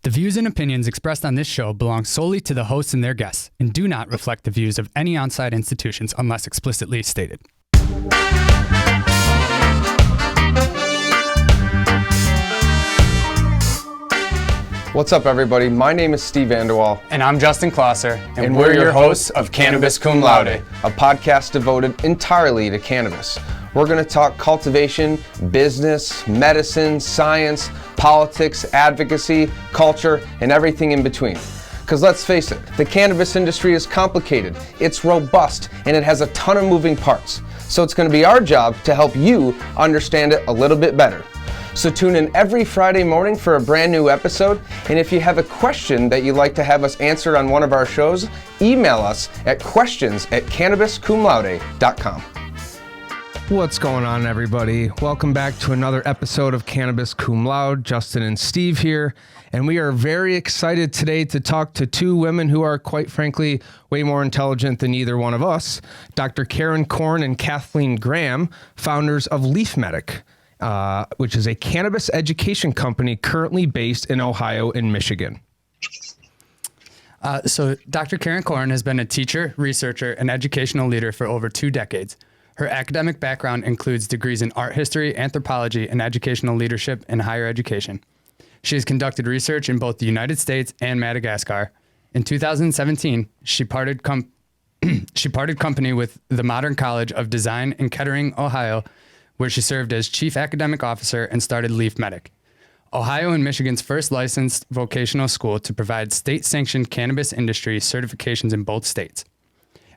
The views and opinions expressed on this show belong solely to the hosts and their guests and do not reflect the views of any on-site institutions unless explicitly stated. What's up, everybody? My name is Steve Vanderwall. And I'm Justin Klosser, and we're your hosts of Cannabis Cum Laude, a podcast devoted entirely to cannabis. We're going to talk cultivation, business, medicine, science, politics, advocacy, culture, and everything in between. Because let's face it, the cannabis industry is complicated, it's robust, and it has a ton of moving parts. So it's going to be our job to help you understand it a little bit better. So tune in every Friday morning for a brand new episode. And if you have a question that you'd like to have us answered on one of our shows, email us at questions@cannabiscumlaude.com. What's going on, everybody? Welcome back to another episode of Cannabis Cum Laude. Justin and Steve here, and we are very excited today to talk to two women who are, quite frankly, way more intelligent than either one of us. Dr. Korn and Cathleen Graham, founders of Leaf Medic, which is a cannabis education company currently based in Ohio and Michigan. So Dr. Korn has been a teacher, researcher, and educational leader for over 2 decades. Her academic background includes degrees in art history, anthropology, and educational leadership in higher education. She has conducted research in both the United States and Madagascar. In 2017, she parted company with the Modern College of Design in Kettering, Ohio, where she served as chief academic officer and started Leaf Medic, Ohio and Michigan's first licensed vocational school to provide state-sanctioned cannabis industry certifications in both states.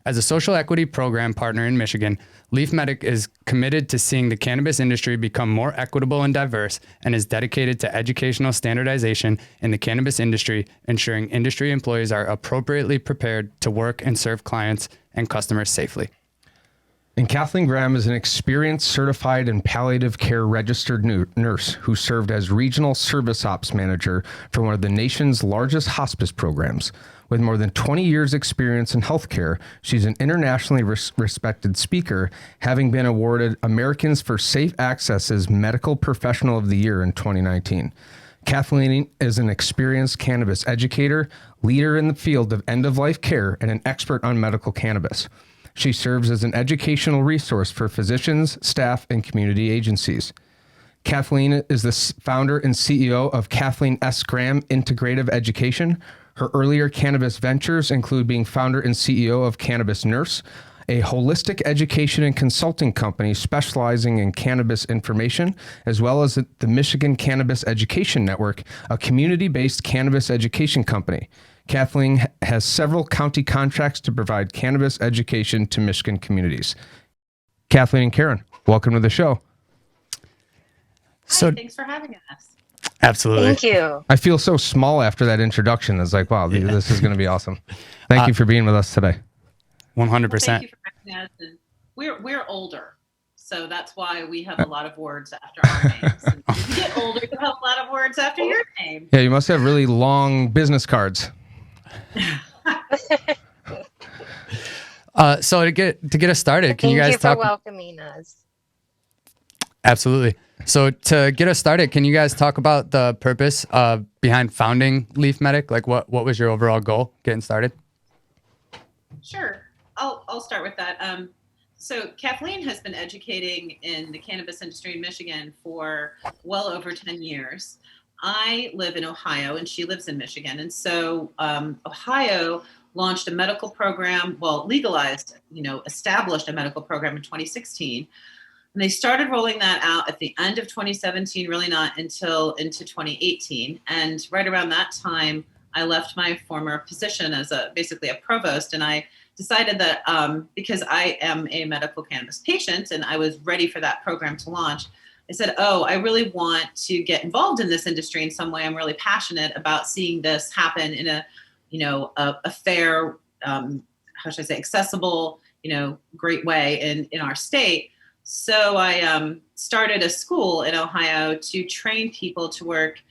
As a social equity program partner in Michigan, Leaf Medic is committed to seeing the cannabis industry become more equitable and diverse and is dedicated to educational standardization in the cannabis industry, ensuring industry employees are appropriately prepared to work and serve clients and customers safely. And Cathleen Graham is an experienced, certified, and palliative care registered nurse who served as regional service ops manager for one of the nation's largest hospice programs. With more than 20 years' experience in healthcare, she's an internationally respected speaker, having been awarded Americans for Safe Access's Medical Professional of the Year in 2019. Cathleen is an experienced cannabis educator, leader in the field of end-of-life care, and an expert on medical cannabis. She serves as an educational resource for physicians, staff, and community agencies. Kathleen is the founder and CEO of Kathleen S. Graham Integrative Education. Her earlier cannabis ventures include being founder and CEO of Cannabis Nurse, a holistic education and consulting company specializing in cannabis information, as well as the Michigan Cannabis Education Network, a community-based cannabis education company. Kathleen has several county contracts to provide cannabis education to Michigan communities. Kathleen and Karen, welcome to the show. Hi, thanks for having us. Absolutely. Thank you. I feel so small after that introduction. It's like, wow, this is going to be awesome. Thank you for being with us today. 100%. Well, thank you for having us. And we're older, so that's why we have a lot of words after our names. And as you get older, you have a lot of words after your name. Yeah, you must have really long business cards. So to get us started, can you guys talk? Thank you for welcoming us. Absolutely. So to get us started, can you guys talk about the purpose behind founding Leaf Medic? Like, what was your overall goal getting started? Sure, I'll start with that. So Kathleen has been educating in the cannabis industry in Michigan for well over 10 years. I live in Ohio and she lives in Michigan. And so Ohio launched a medical program, legalized, established a medical program in 2016. And they started rolling that out at the end of 2017, really not until into 2018. And right around that time, I left my former position as basically a provost. And I decided that because I am a medical cannabis patient and I was ready for that program to launch, I said, I really want to get involved in this industry in some way. I'm really passionate about seeing this happen in a fair, accessible, great way in our state. So I started a school in Ohio to train people to work.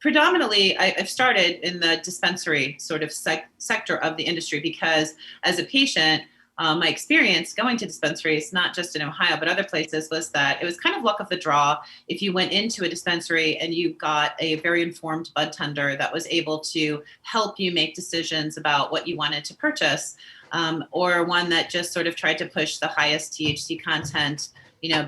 Predominantly, I've started in the dispensary sort of sector of the industry because as a patient, my experience going to dispensaries, not just in Ohio, but other places, was that it was kind of luck of the draw if you went into a dispensary and you got a very informed bud tender that was able to help you make decisions about what you wanted to purchase, or one that just sort of tried to push the highest THC content,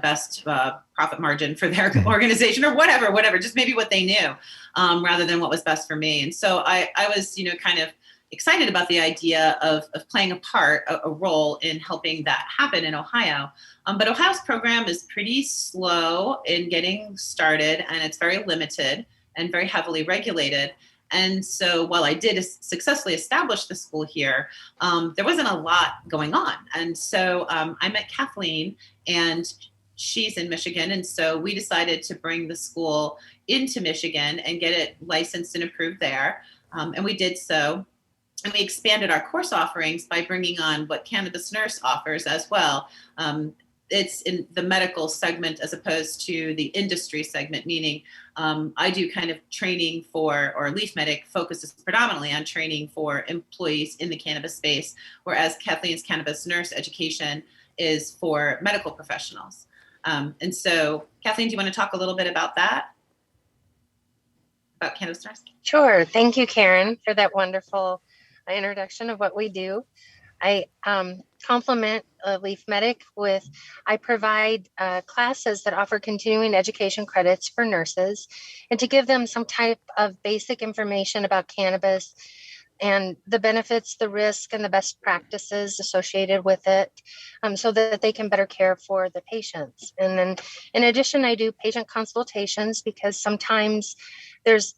best profit margin for their organization, or whatever, just maybe what they knew, rather than what was best for me. And so I was, kind of excited about the idea of playing a role in helping that happen in Ohio. But Ohio's program is pretty slow in getting started, and it's very limited and very heavily regulated. And so while I did successfully establish the school here, there wasn't a lot going on. And so I met Kathleen, and she's in Michigan. And so we decided to bring the school into Michigan and get it licensed and approved there. And we did so. And we expanded our course offerings by bringing on what Cannabis Nurse offers as well. It's in the medical segment as opposed to the industry segment, meaning I do kind of training for, or Leaf Medic focuses predominantly on training for employees in the cannabis space, whereas Kathleen's Cannabis Nurse education is for medical professionals. And so, Kathleen, do you want to talk a little bit about that? About Cannabis Nurse? Sure. Thank you, Karen, for that wonderful introduction of what we do. I complement Leaf Medic with, I provide classes that offer continuing education credits for nurses, and to give them some type of basic information about cannabis and the benefits, the risk, and the best practices associated with it, so that they can better care for the patients. And then in addition, I do patient consultations, because sometimes there's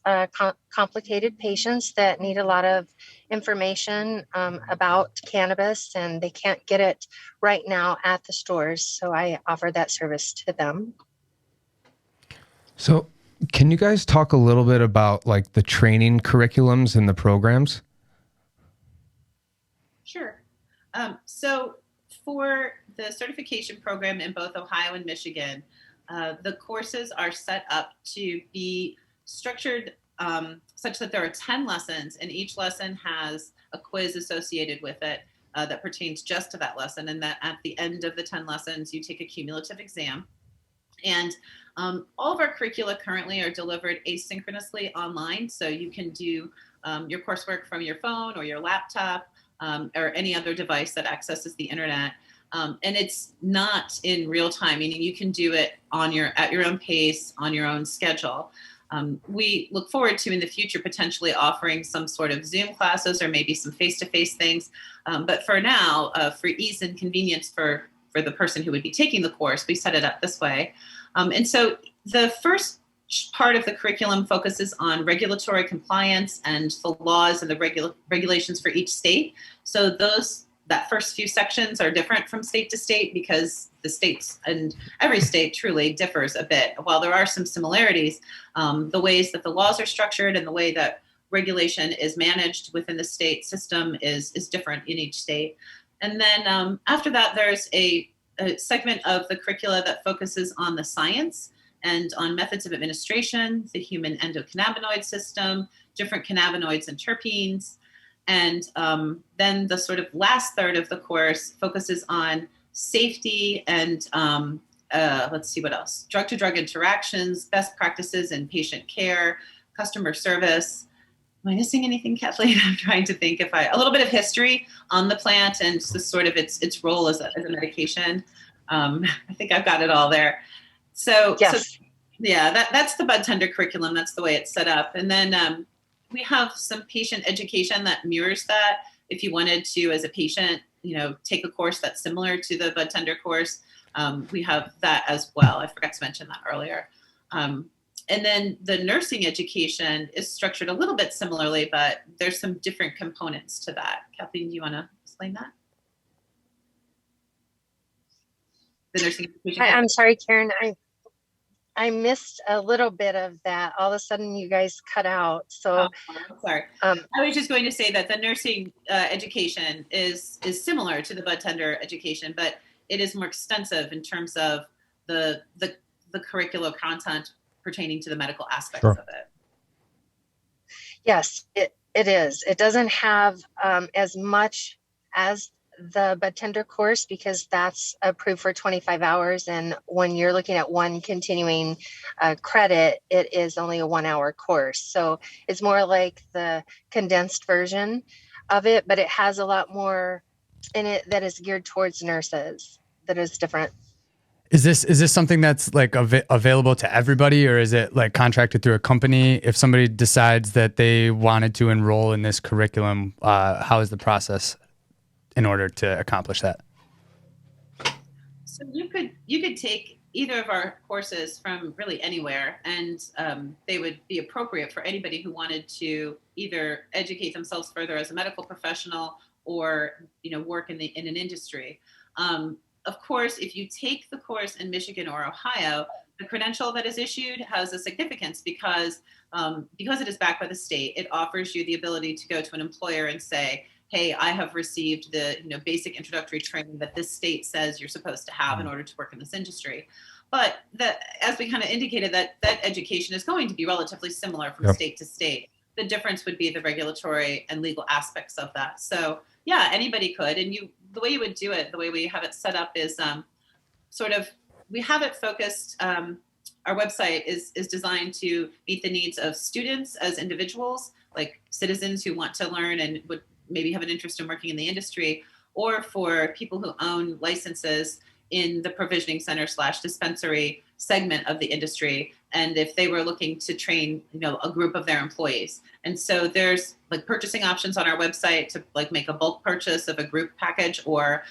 complicated patients that need a lot of information about cannabis, and they can't get it right now at the stores. So I offer that service to them. So can you guys talk a little bit about like the training curriculums and the programs? Sure. So for the certification program in both Ohio and Michigan, the courses are set up to be structured such that there are 10 lessons, and each lesson has a quiz associated with it that pertains just to that lesson, and that at the end of the 10 lessons, you take a cumulative exam. And all of our curricula currently are delivered asynchronously online, so you can do your coursework from your phone or your laptop, or any other device that accesses the internet. And it's not in real time, meaning you can do it at your own pace, on your own schedule. We look forward to in the future potentially offering some sort of Zoom classes or maybe some face-to-face things. But for now, for ease and convenience for the person who would be taking the course, we set it up this way. And so the first part of the curriculum focuses on regulatory compliance and the laws and the regulations for each state. So that first few sections are different from state to state, because the states, and every state truly differs a bit. While there are some similarities, the ways that the laws are structured and the way that regulation is managed within the state system is different in each state. And then after that, there's a segment of the curricula that focuses on the science and on methods of administration, the human endocannabinoid system, different cannabinoids and terpenes. And then the sort of last third of the course focuses on safety and let's see what else, drug-to-drug interactions, best practices in patient care, customer service. Am I missing anything, Kathleen? I'm trying to think a little bit of history on the plant and just sort of its role as a medication. I think I've got it all there. So, yes. So yeah, that's the bud tender curriculum. That's the way it's set up. And then we have some patient education that mirrors that. If you wanted to, as a patient, take a course that's similar to the bud tender course, we have that as well. I forgot to mention that earlier. And then the nursing education is structured a little bit similarly, but there's some different components to that. Kathleen, do you want to explain that? The nursing education. I'm sorry, Karen. I missed a little bit of that. All of a sudden, you guys cut out. So, sorry. I was just going to say that the nursing education is similar to the bud tender education, but it is more extensive in terms of the curricular content pertaining to the medical aspects of it. Yes, it is. It doesn't have as much as the bud tender course because that's approved for 25 hours. And when you're looking at one continuing credit, it is only a 1 hour course. So it's more like the condensed version of it, but it has a lot more in it that is geared towards nurses that is different. Is this something that's like available to everybody, or is it like contracted through a company? If somebody decides that they wanted to enroll in this curriculum, how is the process in order to accomplish that? So you could take either of our courses from really anywhere, and they would be appropriate for anybody who wanted to either educate themselves further as a medical professional or work in an industry. Of course, if you take the course in Michigan or Ohio, the credential that is issued has a significance because it is backed by the state. It offers you the ability to go to an employer and say, hey, I have received the basic introductory training that this state says you're supposed to have in order to work in this industry. But as we kind of indicated, that education is going to be relatively similar from state to state. The difference would be the regulatory and legal aspects of that. So yeah, anybody could. And the way you would do it, the way we have it set up is we have it focused. Our website is designed to meet the needs of students as individuals, like citizens who want to learn and would maybe have an interest in working in the industry, or for people who own licenses in the provisioning center / dispensary segment of the industry. And if they were looking to train, a group of their employees. And so there's like purchasing options on our website to like make a bulk purchase of a group package, or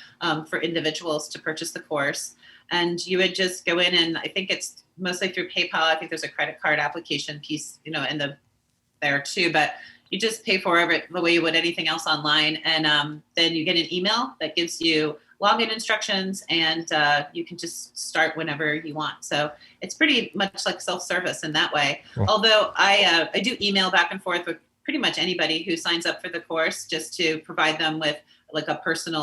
for individuals to purchase the course. And you would just go in, and I think it's mostly through PayPal. I think there's a credit card application piece, in there too, but you just pay for it the way you would anything else online. And then you get an email that gives you login instructions, and you can just start whenever you want. So it's pretty much like self-service in that way. Cool. Although I do email back and forth with pretty much anybody who signs up for the course, just to provide them with like a person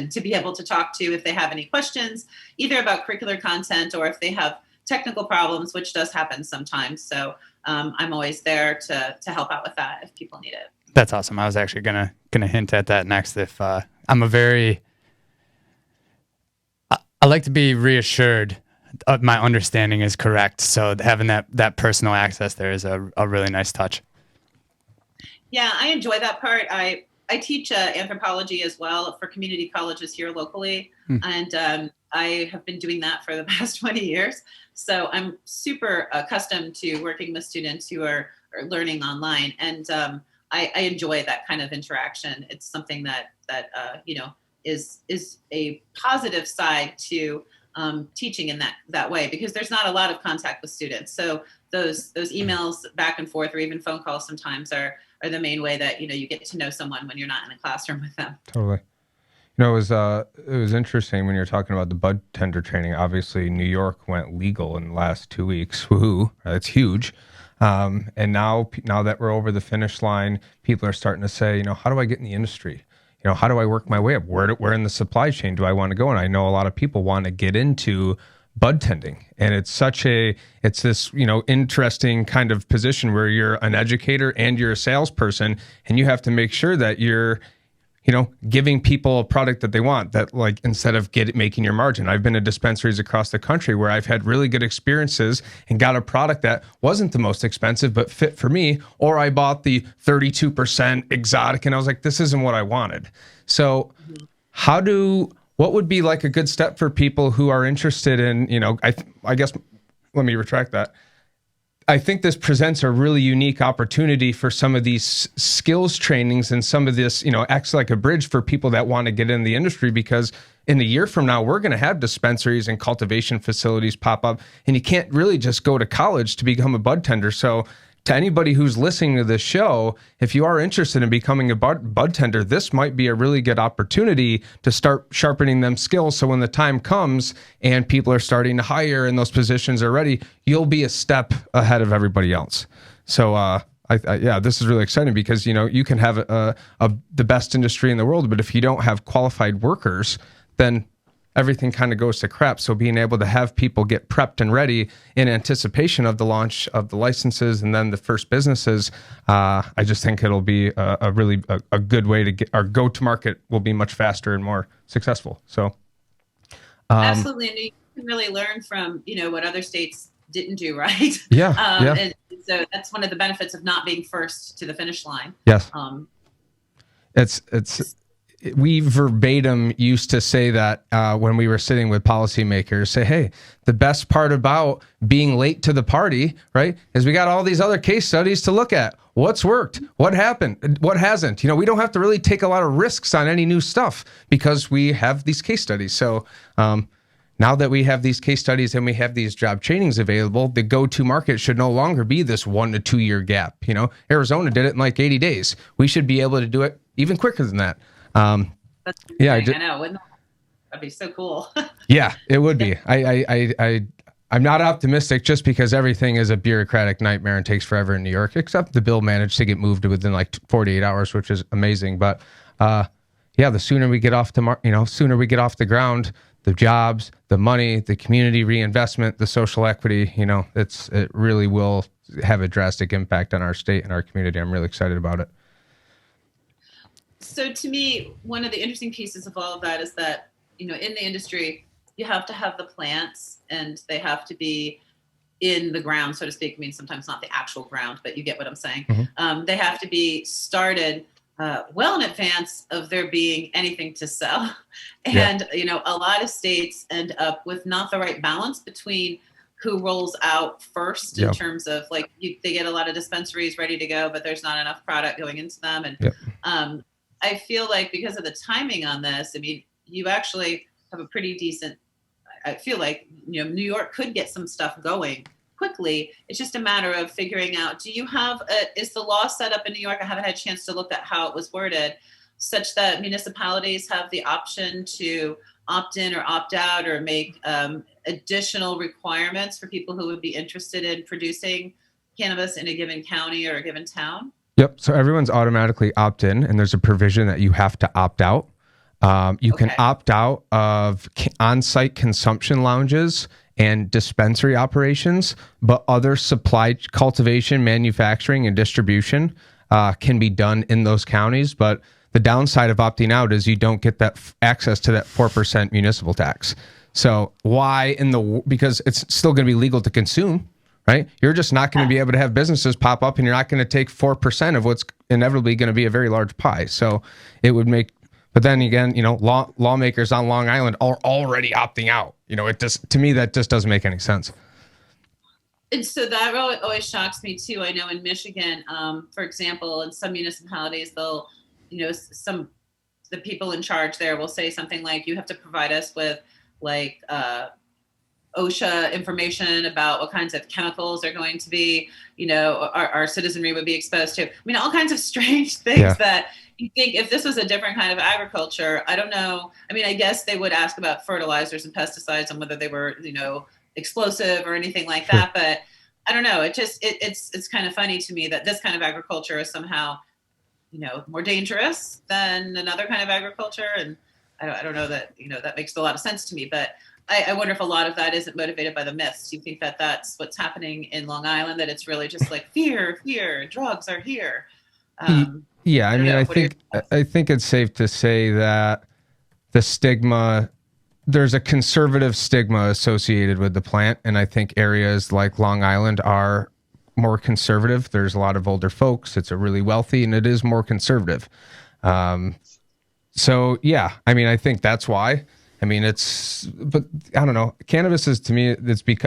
to be able to talk to if they have any questions, either about curricular content or if they have technical problems, which does happen sometimes. So I'm always there to help out with that if people need it. That's awesome. I was actually gonna hint at that next. If I like to be reassured my understanding is correct. So having that personal access there is a really nice touch. Yeah, I enjoy that part. I teach anthropology as well for community colleges here locally. And I have been doing that for the past 20 years. So I'm super accustomed to working with students who are learning online. And I enjoy that kind of interaction. It's something that is a positive side to teaching in that way, because there's not a lot of contact with students. So those emails back and forth, or even phone calls sometimes are the main way that you get to know someone when you're not in a classroom with them. Totally. It was interesting when you're talking about the bud tender training. Obviously, New York went legal in the last 2 weeks. Woohoo! That's huge. And now that we're over the finish line, people are starting to say, how do I get in the industry? How do I work my way up? Where in the supply chain do I want to go? And I know a lot of people want to get into bud tending, and it's this interesting kind of position where you're an educator and you're a salesperson, and you have to make sure that you're giving people a product that they want, that like instead of making your margin. I've been to dispensaries across the country where I've had really good experiences and got a product that wasn't the most expensive but fit for me, or I bought the 32% exotic and I was like, this isn't what I wanted. So what would be like a good step for people who are interested in, I guess, let me retract that. I think this presents a really unique opportunity for some of these skills trainings, and some of this, acts like a bridge for people that want to get in the industry, because in a year from now, we're going to have dispensaries and cultivation facilities pop up, and you can't really just go to college to become a bud tender. So to anybody who's listening to this show, if you are interested in becoming a bud tender, this might be a really good opportunity to start sharpening them skills. So when the time comes and people are starting to hire and those positions are ready, you'll be a step ahead of everybody else. So this is really exciting, because you can have the best industry in the world, but if you don't have qualified workers, then everything kind of goes to crap. So being able to have people get prepped and ready in anticipation of the launch of the licenses and then the first businesses, I just think it'll be a really good way to get our go-to-market will be much faster and more successful. So absolutely, and you can really learn from what other states didn't do right. Yeah, And so that's one of the benefits of not being first to the finish line. Yes. We verbatim used to say that when we were sitting with policymakers, say, hey, the best part about being late to the party, right, is we got all these other case studies to look at. What's worked? What happened? What hasn't? We don't have to really take a lot of risks on any new stuff because we have these case studies. So now that we have these case studies and we have these job trainings available, the go-to market should no longer be this 1 to 2 year gap. Arizona did it in like 80 days. We should be able to do it even quicker than that. That's yeah, I know. That'd be so cool. Yeah, it would be. I'm not optimistic just because everything is a bureaucratic nightmare and takes forever in New York, except the bill managed to get moved within like 48 hours, which is amazing. But the sooner we get off sooner we get off the ground, the jobs, the money, the community reinvestment, the social equity, it really will have a drastic impact on our state and our community. I'm really excited about it. So to me, one of the interesting pieces of all of that is that, in the industry, you have to have the plants and they have to be in the ground, so to speak. I mean, sometimes not the actual ground, but you get what I'm saying. Mm-hmm. They have to be started well in advance of there being anything to sell. And, a lot of states end up with not the right balance between who rolls out first in terms of they get a lot of dispensaries ready to go, but there's not enough product going into them. And I feel like because of the timing on this, I mean, you actually have a pretty decent, I feel like, New York could get some stuff going quickly. It's just a matter of figuring out, is the law set up in New York? I haven't had a chance to look at how it was worded, such that municipalities have the option to opt in or opt out or make additional requirements for people who would be interested in producing cannabis in a given county or a given town? Yep. So everyone's automatically opt in, and there's a provision that you have to opt out. You can opt out of on-site consumption lounges and dispensary operations, but other supply, cultivation, manufacturing, and distribution can be done in those counties. But the downside of opting out is you don't get that access to that 4% municipal tax. So why because it's still going to be legal to consume, right? You're just not going to be able to have businesses pop up, and you're not going to take 4% of what's inevitably going to be a very large pie. So it would make, but then again, lawmakers on Long Island are already opting out. To me, that just doesn't make any sense. And so that always shocks me too. I know in Michigan, for example, in some municipalities, they'll, the people in charge there will say something like, you have to provide us with OSHA information about what kinds of chemicals are going to be, our citizenry would be exposed to. I mean, all kinds of strange things that you think if this was a different kind of agriculture, I don't know. I mean, I guess they would ask about fertilizers and pesticides and whether they were, explosive or anything like that. But I don't know. It's kind of funny to me that this kind of agriculture is somehow, more dangerous than another kind of agriculture. And I don't know that, that makes a lot of sense to me, but I wonder if a lot of that isn't motivated by the myths. Do you think that that's what's happening in Long Island, that it's really just like fear, drugs are here? Yeah, I think it's safe to say that the stigma, there's a conservative stigma associated with the plant, and I think areas like Long Island are more conservative. There's a lot of older folks. It's a really wealthy, and it is more conservative. So yeah, I think that's why. But I don't know. Cannabis is, to me,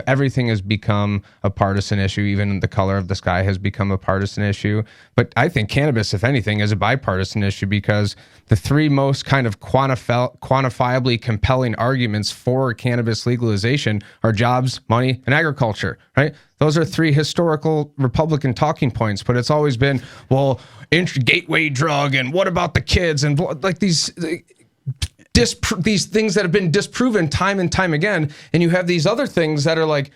everything has become a partisan issue. Even the color of the sky has become a partisan issue. But I think cannabis, if anything, is a bipartisan issue, because the three most kind of quantifiably compelling arguments for cannabis legalization are jobs, money, and agriculture, right? Those are three historical Republican talking points, but it's always been, well, gateway drug, and what about the kids, and like these things that have been disproven time and time again. And you have these other things that are like,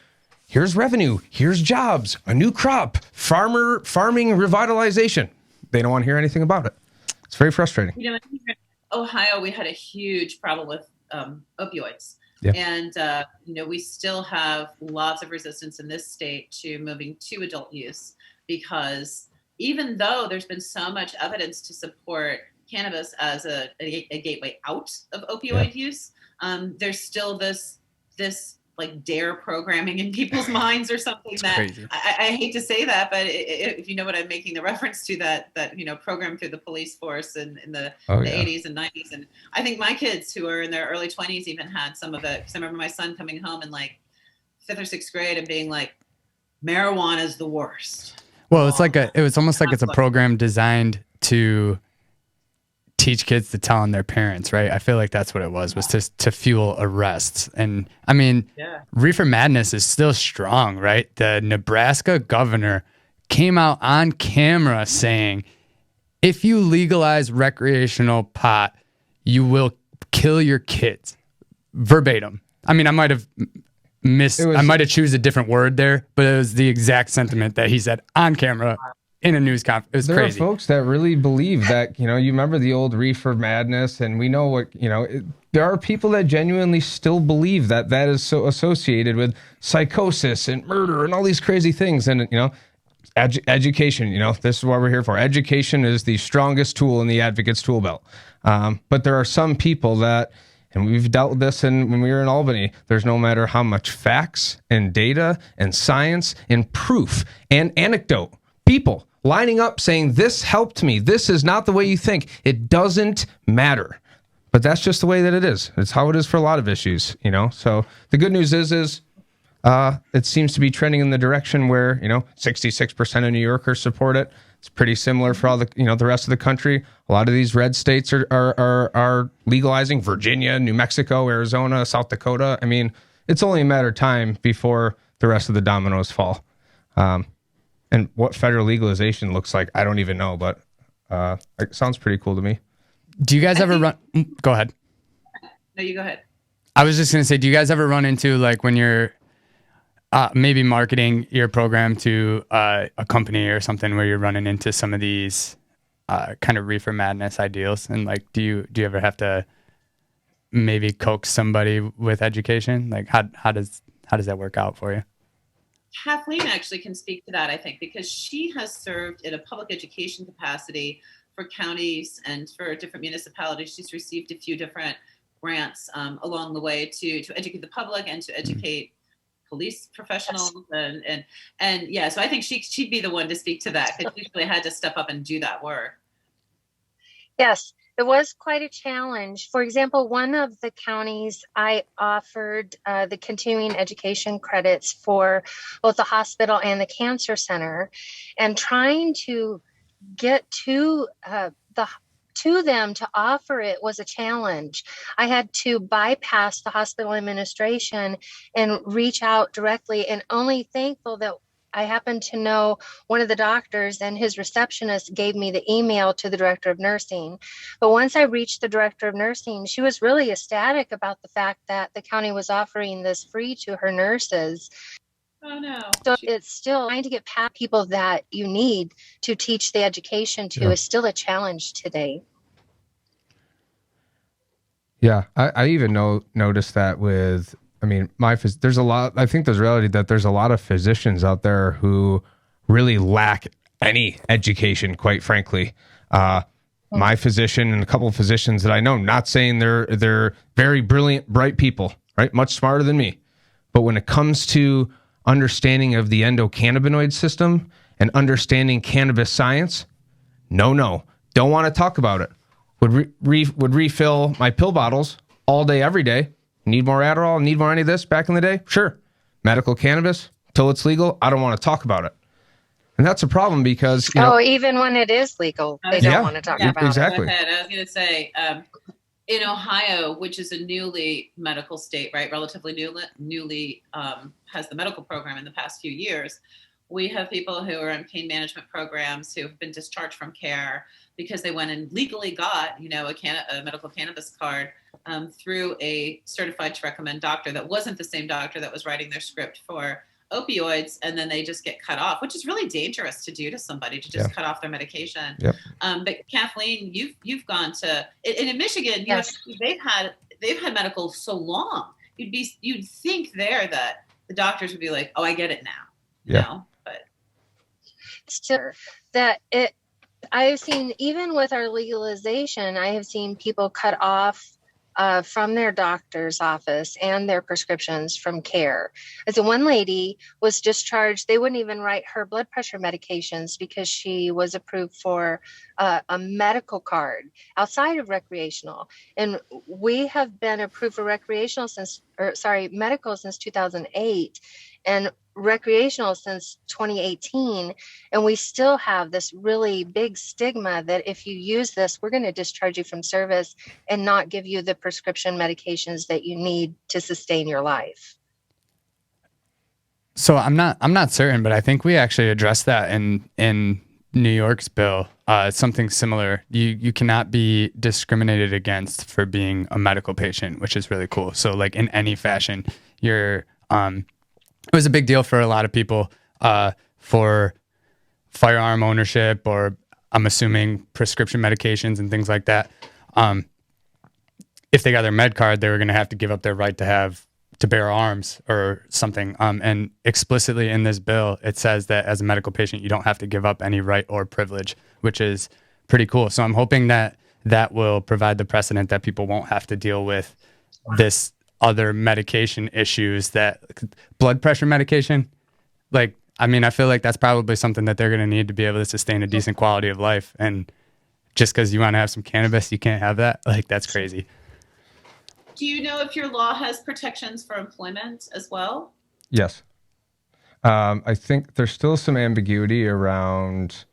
here's revenue, here's jobs, a new crop, farming revitalization. They don't want to hear anything about it. It's very frustrating. In Ohio, we had a huge problem with opioids. Yeah. And, we still have lots of resistance in this state to moving to adult use, because even though there's been so much evidence to support cannabis as a gateway out of opioid use, there's still this like dare programming in people's minds or something that I hate to say that, but if you know what I'm making the reference to, that program through the police force in the 80s and 90s. And I think my kids who are in their early 20s even had some of it, because I remember my son coming home in like 5th or 6th grade and being like, marijuana is the worst. Well, it was almost like it's a program designed to teach kids to tell on their parents, right? I feel like that's what it was to fuel arrests. And I mean, reefer madness is still strong, right? The Nebraska governor came out on camera saying, if you legalize recreational pot, you will kill your kids. Verbatim. I mean, I might have choose a different word there, but it was the exact sentiment that he said on camera in a news conference. It was crazy. There are folks that really believe that, you remember the old reefer madness, and we know what, there are people that genuinely still believe that is so associated with psychosis and murder and all these crazy things. And, education, this is what we're here for. Education is the strongest tool in the advocate's tool belt. But there are some people that, and we've dealt with this when we were in Albany, there's no matter how much facts and data and science and proof and anecdote, people lining up saying, this helped me, this is not the way you think. It doesn't matter. But that's just the way that it is. It's how it is for a lot of issues, So the good news is it seems to be trending in the direction where, 66% of New Yorkers support it. It's pretty similar for all the, the rest of the country. A lot of these red states are legalizing. Virginia, New Mexico, Arizona, South Dakota. I mean, it's only a matter of time before the rest of the dominoes fall. And what federal legalization looks like, I don't even know, but it sounds pretty cool to me. Do you guys ever run? Go ahead. No, you go ahead. I was just going to say, do you guys ever run into, like, when you're maybe marketing your program to a company or something, where you're running into some of these kind of reefer madness ideals? And like, do you ever have to maybe coax somebody with education? Like, how does that work out for you? Kathleen actually can speak to that, I think, because she has served in a public education capacity for counties and for different municipalities. She's received a few different grants along the way to educate the public and to educate police professionals. And yeah, so I think she'd be the one to speak to that, because she really had to step up and do that work. Yes, it was quite a challenge. For example, one of the counties, I offered the continuing education credits for both the hospital and the cancer center, and trying to get to them to offer it was a challenge. I had to bypass the hospital administration and reach out directly, and only thankful that I happened to know one of the doctors, and his receptionist gave me the email to the director of nursing. But once I reached the director of nursing, she was really ecstatic about the fact that the county was offering this free to her nurses. Oh, no. So it's still trying to get past people that you need to teach the education to is still a challenge today. Yeah, I even noticed that with, there's a lot, I think there's reality that there's a lot of physicians out there who really lack any education, quite frankly. My physician and a couple of physicians that I know, not saying they're very brilliant, bright people, right? Much smarter than me. But when it comes to understanding of the endocannabinoid system and understanding cannabis science, don't want to talk about it. Would refill my pill bottles all day, every day. Need more Adderall, need more any of this back in the day? Sure. Medical cannabis, till it's legal, I don't want to talk about it. And that's a problem because, even when it is legal, they don't want to talk about exactly. it. I was going to say, in Ohio, which is a newly medical state, right? Relatively newly has the medical program in the past few years. We have people who are in pain management programs who have been discharged from care because they went and legally got, a medical cannabis card through a certified to recommend doctor that wasn't the same doctor that was writing their script for opioids, and then they just get cut off, which is really dangerous to do to somebody, to just cut off their medication. Yep. But Kathleen, you've gone to, and in Michigan, yes. they've had medical so long. You'd think there that the doctors would be like, oh, I get it now. Yeah. But Still, that it, I've seen, even with our legalization, I have seen people cut off from their doctor's office and their prescriptions from care. As one lady was discharged, they wouldn't even write her blood pressure medications because she was approved for a medical card outside of recreational. And we have been approved for medical since 2008. And recreational since 2018, and we still have this really big stigma that if you use this, we're going to discharge you from service and not give you the prescription medications that you need to sustain your life. So I'm not certain, but I think we actually addressed that in New York's bill. Something similar. You cannot be discriminated against for being a medical patient, which is really cool. So like in any fashion, you're it was a big deal for a lot of people for firearm ownership, or I'm assuming prescription medications and things like that. If they got their med card, they were going to have to give up their right to bear arms or something. And explicitly in this bill, it says that as a medical patient, you don't have to give up any right or privilege, which is pretty cool. So I'm hoping that will provide the precedent that people won't have to deal with this other medication issues, that blood pressure medication. Like, I mean, I feel like that's probably something that they're going to need to be able to sustain a decent quality of life. And just because you want to have some cannabis, you can't have that. Like, that's crazy. do you know if your law has protections for employment as well? Yes. I think there's still some ambiguity around,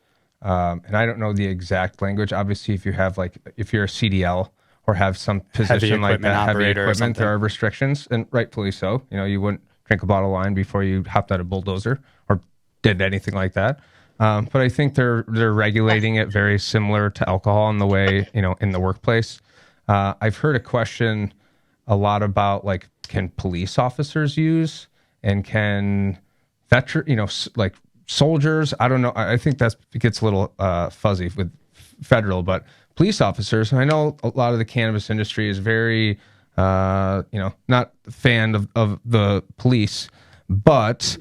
and I don't know the exact language. Obviously, if you're a CDL, or have some position like that, heavy equipment, there are restrictions, and rightfully so. You wouldn't drink a bottle of wine before you hopped out a bulldozer or did anything like that. But I think they're regulating it very similar to alcohol in the way, in the workplace. I've heard a question a lot about, like, can police officers use, and can like soldiers? I don't know. I think it gets a little fuzzy with federal, but police officers, I know a lot of the cannabis industry is very, not a fan of the police, but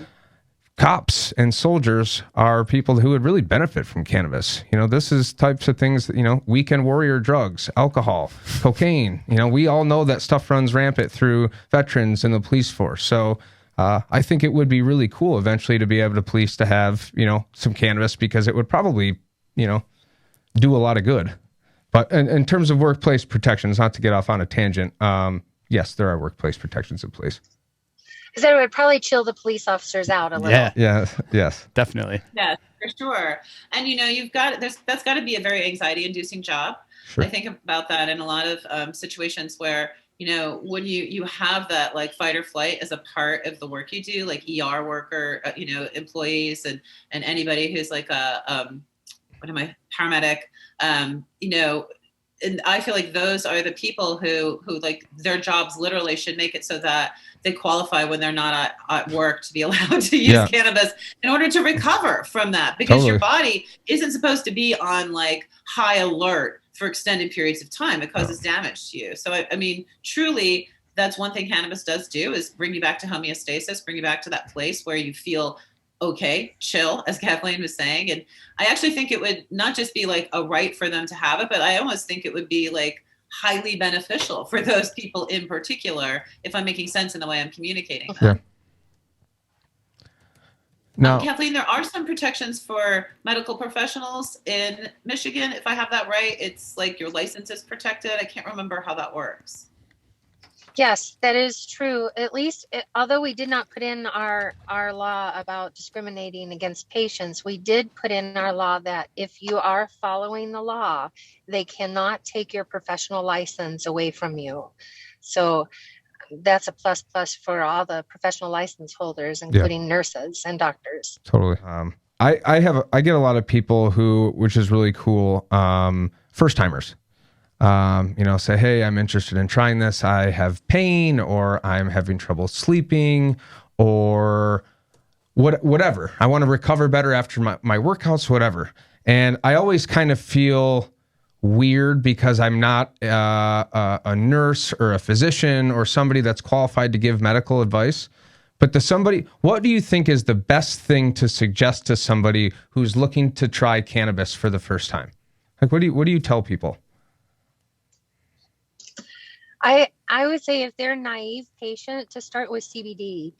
cops and soldiers are people who would really benefit from cannabis. This is types of things that, weekend warrior drugs, alcohol, cocaine. We all know that stuff runs rampant through veterans and the police force. So I think it would be really cool eventually to be able to have, some cannabis, because it would probably, do a lot of good. But in terms of workplace protections, not to get off on a tangent, yes, there are workplace protections in place. Because that would probably chill the police officers out a little. Yeah. Yes. Definitely. Yeah, for sure. And that's got to be a very anxiety-inducing job. Sure. I think about that in a lot of situations where when you have that, like, fight or flight as a part of the work you do, like ER worker, employees and anybody who's like paramedic, and I feel like those are the people who like, their jobs literally should make it so that they qualify when they're not at work to be allowed to use cannabis in order to recover from that, because your body isn't supposed to be on, like, high alert for extended periods of time. It causes damage to you. So I mean, truly, that's one thing cannabis does do, is bring you back to homeostasis, bring you back to that place where you feel okay, chill, as Kathleen was saying. And I actually think it would not just be like a right for them to have it, but I almost think it would be like highly beneficial for those people in particular, if I'm making sense in the way I'm communicating. Yeah. Now, Kathleen, there are some protections for medical professionals in Michigan. If I have that right, it's like your license is protected. I can't remember how that works. Yes, that is true. At least, although we did not put in our law about discriminating against patients, we did put in our law that if you are following the law, they cannot take your professional license away from you. So that's a plus for all the professional license holders, including nurses and doctors. Totally. I get a lot of people who, which is really cool, first timers. Say, hey, I'm interested in trying this. I have pain, or I'm having trouble sleeping, or whatever. I want to recover better after my workouts, whatever. And I always kind of feel weird because I'm not a nurse or a physician or somebody that's qualified to give medical advice. But what do you think is the best thing to suggest to somebody who's looking to try cannabis for the first time? Like, what do you tell people? I would say if they're a naive patient, to start with CBD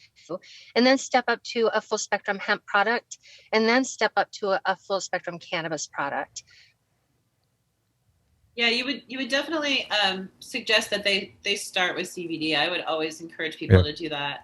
and then step up to a full spectrum hemp product and then step up to a full spectrum cannabis product. Yeah, you would definitely suggest that they start with CBD. I would always encourage people to do that.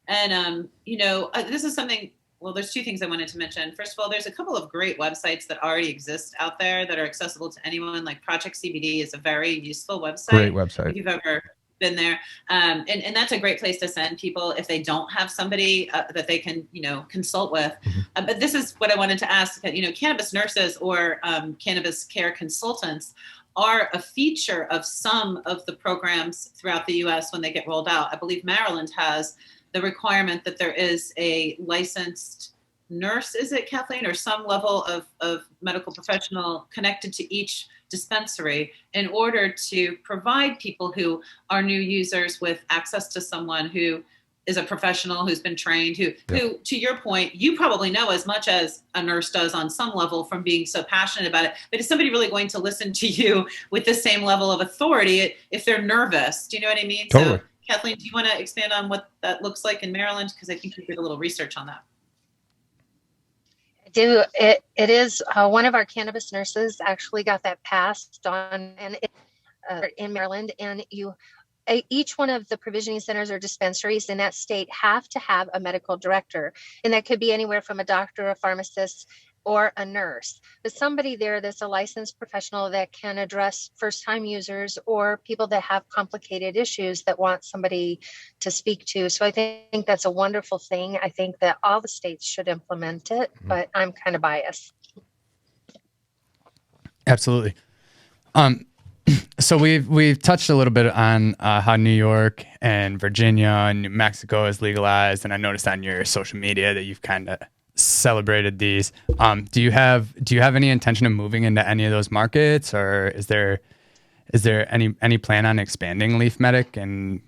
And this is something. Well, there's two things I wanted to mention. First of all, there's a couple of great websites that already exist out there that are accessible to anyone. Like Project CBD is a very useful website. Great website. If you've ever been there. And that's a great place to send people if they don't have somebody that they can, consult with. Mm-hmm. But this is what I wanted to ask, cannabis nurses or cannabis care consultants are a feature of some of the programs throughout the U.S. when they get rolled out. I believe Maryland has the requirement that there is a licensed nurse, is it, Kathleen, or some level of medical professional connected to each dispensary in order to provide people who are new users with access to someone who is a professional who's been trained, who, to your point, you probably know as much as a nurse does on some level from being so passionate about it. But is somebody really going to listen to you with the same level of authority if they're nervous? Do you know what I mean? Totally. So, Kathleen, do you want to expand on what that looks like in Maryland? Because I think you did a little research on that. It is one of our cannabis nurses actually got that passed on and in Maryland, and each one of the provisioning centers or dispensaries in that state have to have a medical director, and that could be anywhere from a doctor, a pharmacist, or a nurse, but somebody there that's a licensed professional that can address first-time users or people that have complicated issues that want somebody to speak to. So I think that's a wonderful thing. I think that all the states should implement it, but I'm kind of biased. Absolutely. So we've touched a little bit on how New York and Virginia and New Mexico is legalized, and I noticed on your social media that you've kind of celebrated these. Do you have any intention of moving into any of those markets, or is there any plan on expanding Leaf Medic and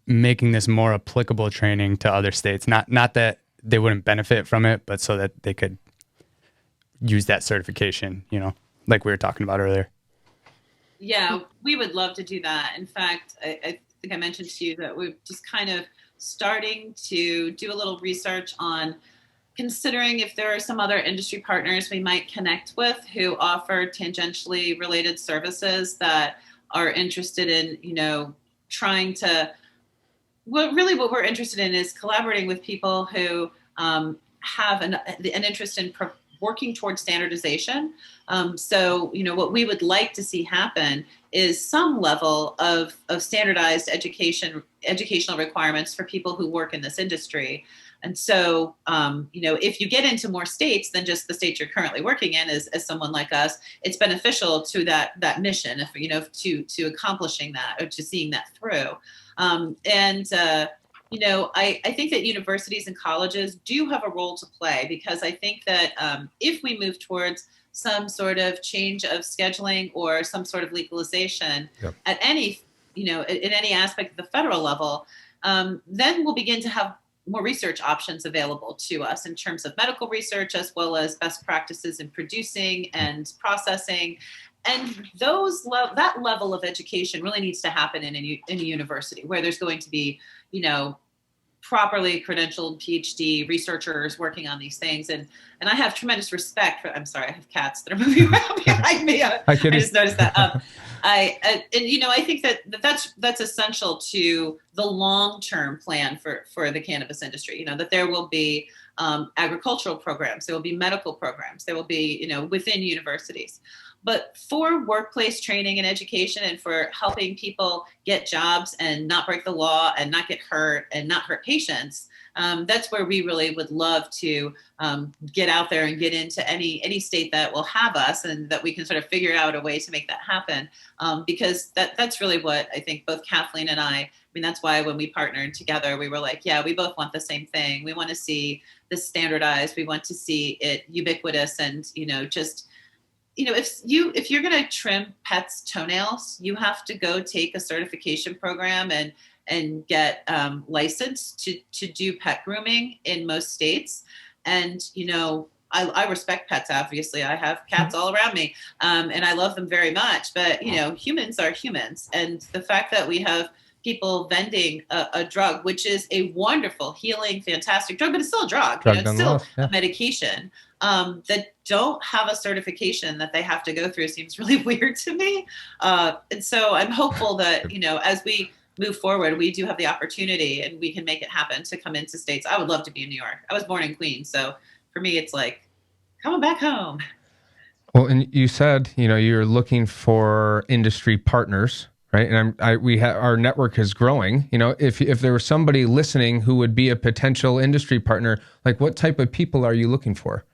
making this more applicable training to other states? Not that they wouldn't benefit from it, but so that they could use that certification, like we were talking about earlier. Yeah, we would love to do that. In fact, I think I mentioned to you that we're just kind of starting to do a little research on considering if there are some other industry partners we might connect with who offer tangentially related services that are interested in, trying to, what we're interested in is collaborating with people who have an interest in working towards standardization. So, what we would like to see happen is some level of standardized educational requirements for people who work in this industry. And so, if you get into more states than just the state you're currently working in as someone like us, it's beneficial to that mission, to accomplishing that or to seeing that through. I think that universities and colleges do have a role to play, because I think that if we move towards some sort of change of scheduling or some sort of legalization at any, in any aspect of the federal level, then we'll begin to have more research options available to us in terms of medical research, as well as best practices in producing and processing. And that level of education really needs to happen in a university where there's going to be, properly credentialed PhD researchers working on these things. And I have tremendous respect for, I'm sorry, I have cats that are moving around behind me. I just noticed that. I think that's essential to the long-term plan for the cannabis industry, that there will be agricultural programs, there will be medical programs, there will be, within universities. But for workplace training and education and for helping people get jobs and not break the law and not get hurt and not hurt patients, that's where we really would love to get out there and get into any state that will have us, and that we can sort of figure out a way to make that happen. Because that's really what I think both Kathleen and I mean, that's why when we partnered together, we were like, yeah, we both want the same thing. We want to see this standardized. We want to see it ubiquitous and, if you're going to trim pets' toenails, you have to go take a certification program and get licensed to do pet grooming in most states. And, I respect pets, obviously. I have cats all around me, and I love them very much. But, humans are humans. And the fact that we have people vending a drug, which is a wonderful, healing, fantastic drug, but it's still a drug. It's still a medication, that don't have a certification that they have to go through seems really weird to me. And so I'm hopeful that, as we move forward, we do have the opportunity and we can make it happen to come into states. I would love to be in New York. I was born in Queens. So for me, it's like coming back home. Well, and you said, you're looking for industry partners, right? And our network is growing. If there was somebody listening who would be a potential industry partner, like what type of people are you looking for?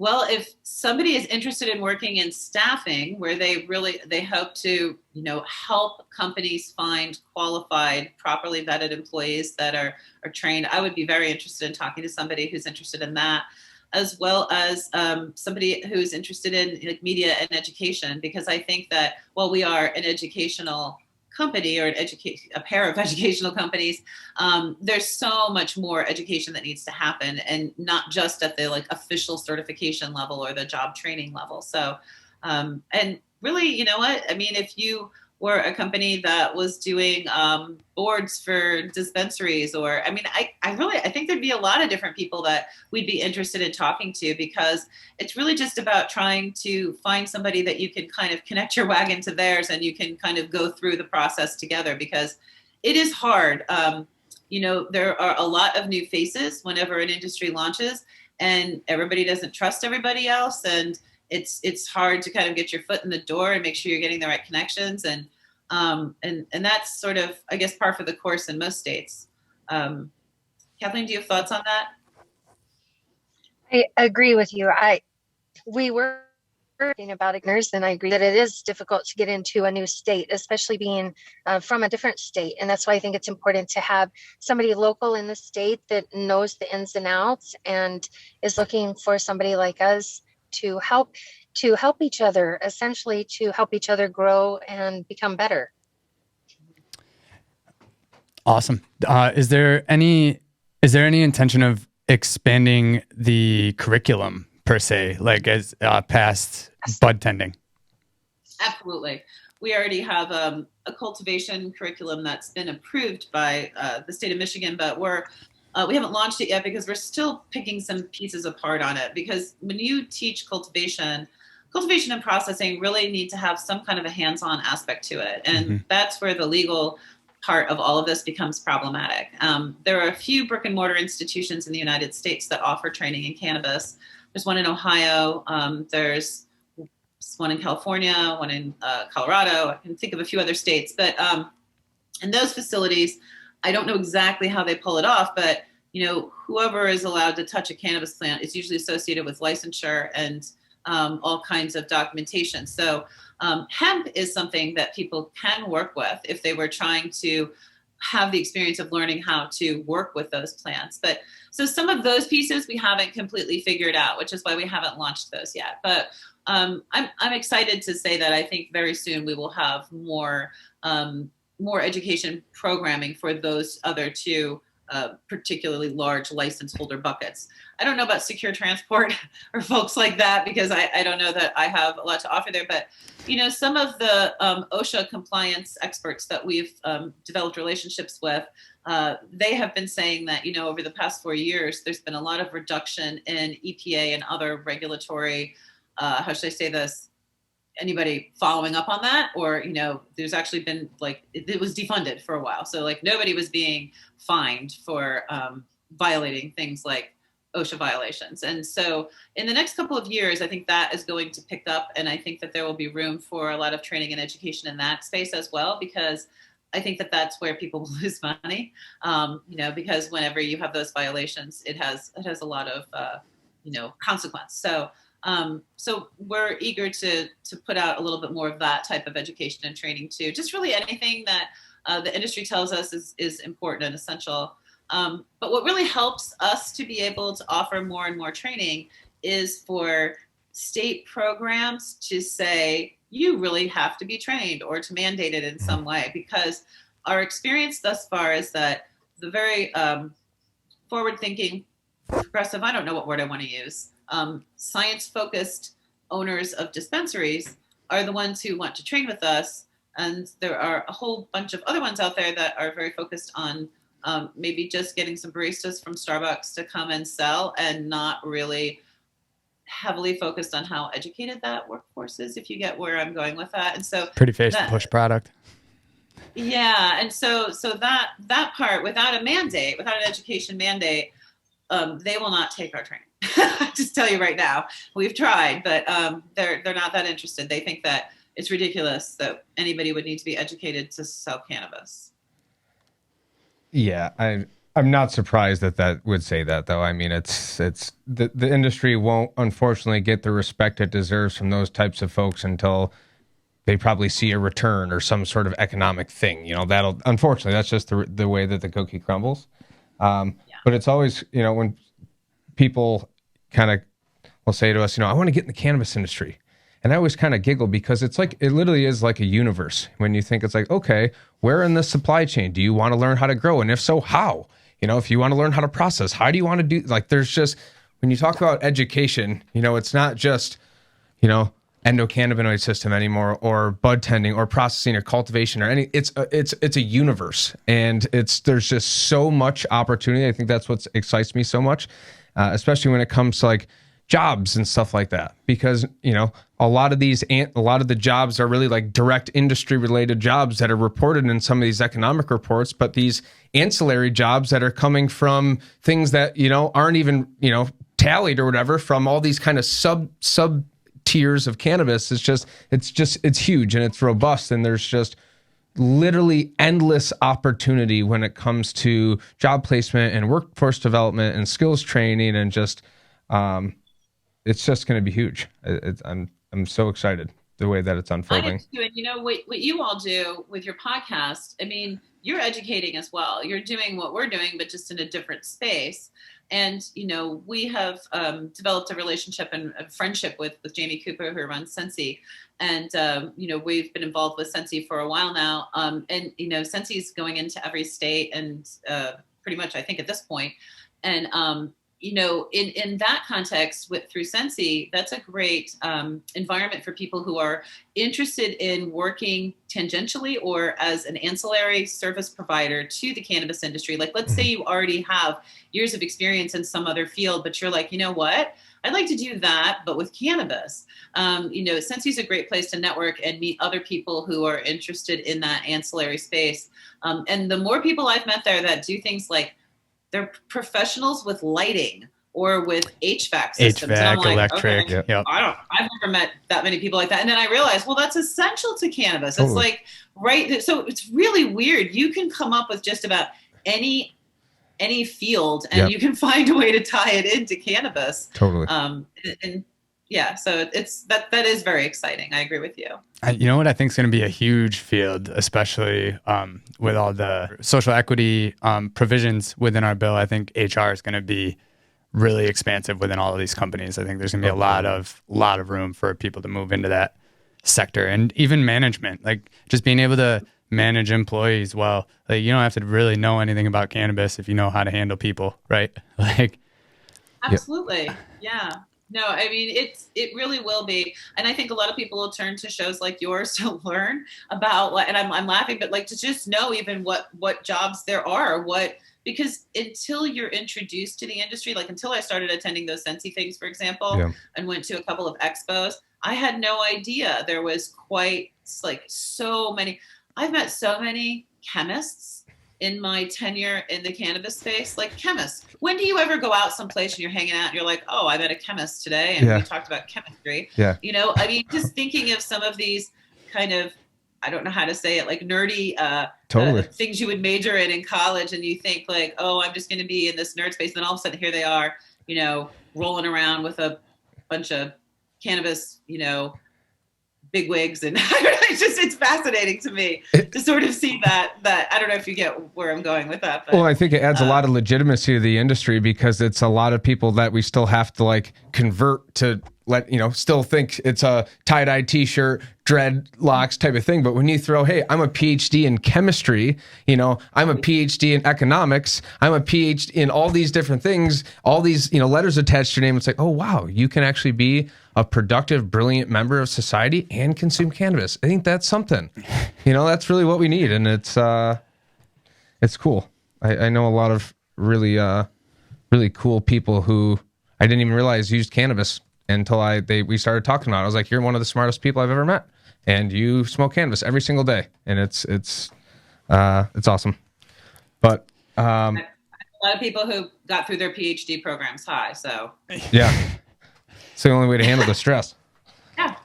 Well, if somebody is interested in working in staffing where they hope to, help companies find qualified, properly vetted employees that are trained, I would be very interested in talking to somebody who's interested in that, as well as somebody who's interested in media and education, because I think that while we are an educational company or a pair of educational companies, there's so much more education that needs to happen, and not just at the official certification level or the job training level. So, and really, if you were a company that was doing boards for dispensaries, or I think there'd be a lot of different people that we'd be interested in talking to, because it's really just about trying to find somebody that you can kind of connect your wagon to theirs and you can kind of go through the process together, because it is hard. There are a lot of new faces whenever an industry launches, and everybody doesn't trust everybody else, and it's hard to kind of get your foot in the door and make sure you're getting the right connections. And that's sort of, I guess, par for the course in most states. Kathleen, do you have thoughts on that? I agree with you. We were talking about ignorance, and I agree that it is difficult to get into a new state, especially being from a different state. And that's why I think it's important to have somebody local in the state that knows the ins and outs and is looking for somebody like us to help each other, essentially to help each other grow and become better. Awesome. Is there any intention of expanding the curriculum per se, like as past bud tending? Absolutely. We already have a cultivation curriculum that's been approved by the state of Michigan, but we haven't launched it yet because we're still picking some pieces apart on it. Because when you teach cultivation and processing really need to have some kind of a hands-on aspect to it. And that's where the legal part of all of this becomes problematic. There are a few brick and mortar institutions in the United States that offer training in cannabis. There's one in Ohio. There's one in California, one in Colorado. I can think of a few other states. But in those facilities, I don't know exactly how they pull it off, but whoever is allowed to touch a cannabis plant is usually associated with licensure and all kinds of documentation. So hemp is something that people can work with if they were trying to have the experience of learning how to work with those plants. But so some of those pieces we haven't completely figured out, which is why we haven't launched those yet. But I'm excited to say that I think very soon we will have more education programming for those other two particularly large license holder buckets. I don't know about secure transport or folks like that, because I don't know that I have a lot to offer there. But, some of the OSHA compliance experts that we've developed relationships with, they have been saying that, over the past 4 years, there's been a lot of reduction in EPA and other regulatory, how should I say this, anybody following up on that, or there's actually been it was defunded for a while, so nobody was being fined for violating things like OSHA violations. And so in the next couple of years, I think that is going to pick up, and I think that there will be room for a lot of training and education in that space as well, because I think that that's where people lose money, because whenever you have those violations, it has a lot of consequence. So we're eager to put out a little bit more of that type of education and training too. Just really anything that the industry tells us is important and essential. But what really helps us to be able to offer more and more training is for state programs to say, you really have to be trained or to mandate it in some way, because our experience thus far is that the very forward-thinking, progressive, I don't know what word I want to use, science-focused owners of dispensaries are the ones who want to train with us. And there are a whole bunch of other ones out there that are very focused on maybe just getting some baristas from Starbucks to come and sell, and not really heavily focused on how educated that workforce is, if you get where I'm going with that. And so Pretty face to push product. Yeah. And so that part, without a mandate, without an education mandate, they will not take our training. Just tell you right now, we've tried, but they're not that interested. They think that it's ridiculous that anybody would need to be educated to sell cannabis. Yeah, I'm not surprised that would say that, though. I mean, it's the industry won't unfortunately get the respect it deserves from those types of folks until they probably see a return or some sort of economic thing. You know, unfortunately, that's just the way that the cookie crumbles. But it's always, you know, when people kind of will say to us, you know, I want to get in the cannabis industry. And I always kind of giggle, because it's like, it literally is like a universe. When you think, it's like, okay, where in the supply chain do you want to learn how to grow? And if so, how? You know, if you want to learn how to process, how do you want to do, like, there's just, when you talk about education, you know, it's not just, you know, endocannabinoid system anymore, or bud tending or processing or cultivation or any, it's a universe, and there's just so much opportunity. I think that's what excites me so much, especially when it comes to like jobs and stuff like that, because, you know, a lot of the jobs are really like direct industry related jobs that are reported in some of these economic reports, but these ancillary jobs that are coming from things that, you know, aren't even, you know, tallied or whatever, from all these kind of sub tiers of cannabis. It's huge, and it's robust, and there's just literally endless opportunity when it comes to job placement and workforce development and skills training, and just it's just going to be huge. I'm so excited the way that it's unfolding. I am too. And you know what you all do with your podcast, I mean, you're educating as well. You're doing what we're doing, but just in a different space. And, you know, we have developed a relationship and a friendship with Jamie Cooper, who runs Sensi. And, you know, we've been involved with Sensi for a while now. And, you know, Sensi's going into every state, and pretty much, I think, at this point. And, you know, in that context, through Sensi, that's a great environment for people who are interested in working tangentially or as an ancillary service provider to the cannabis industry. Like, let's say you already have years of experience in some other field, but you're like, you know what? I'd like to do that, but with cannabis. You know, Sensi's a great place to network and meet other people who are interested in that ancillary space. And the more people I've met there that do things like, they're professionals with lighting or with HVAC systems. HVAC, I'm like, electric. Okay, yep. I've never met that many people like that. And then I realized, well, that's essential to cannabis. Totally. It's like, right. So it's really weird. You can come up with just about any field, and you can find a way to tie it into cannabis. Totally. And yeah, so that is very exciting. I agree with you. You know what I think is going to be a huge field, especially with all the social equity provisions within our bill. I think HR is going to be really expansive within all of these companies. I think there's going to be a lot of room for people to move into that sector, and even management, like just being able to manage employees well. Like, you don't have to really know anything about cannabis if you know how to handle people, right? Like, absolutely, yeah. No, I mean, it really will be. And I think a lot of people will turn to shows like yours to learn about, and I'm laughing, but like to just know even what jobs there are, because until you're introduced to the industry, like until I started attending those Sensi things, for example, and went to a couple of expos, I had no idea there was quite like so many. I've met so many chemists in my tenure in the cannabis space, like chemists. When do you ever go out someplace and you're hanging out and you're like, oh, I met a chemist today and we talked about chemistry. Yeah. You know, I mean, just thinking of some of these kind of, I don't know how to say it, like nerdy things you would major in college, and you think like, oh, I'm just going to be in this nerd space. And then all of a sudden here they are, you know, rolling around with a bunch of cannabis, you know, big wigs, and it's fascinating to me to sort of see that I don't know if you get where I'm going with that. But, well, I think it adds a lot of legitimacy to the industry, because it's a lot of people that we still have to like convert to still think it's a tie-dye t-shirt, dreadlocks type of thing. But when you throw, hey, I'm a PhD in chemistry, I'm a PhD in economics, I'm a PhD in all these different things, all these, letters attached to your name, it's like, oh, wow, you can actually be a productive, brilliant member of society and consume cannabis. I think that's something, that's really what we need. And it's cool. I know a lot of really, really cool people who I didn't even realize used cannabis until we started talking about it. I was like, you're one of the smartest people I've ever met, and you smoke cannabis every single day, and it's awesome. But a lot of people who got through their PhD programs high, so yeah, it's the only way to handle the stress. Yeah.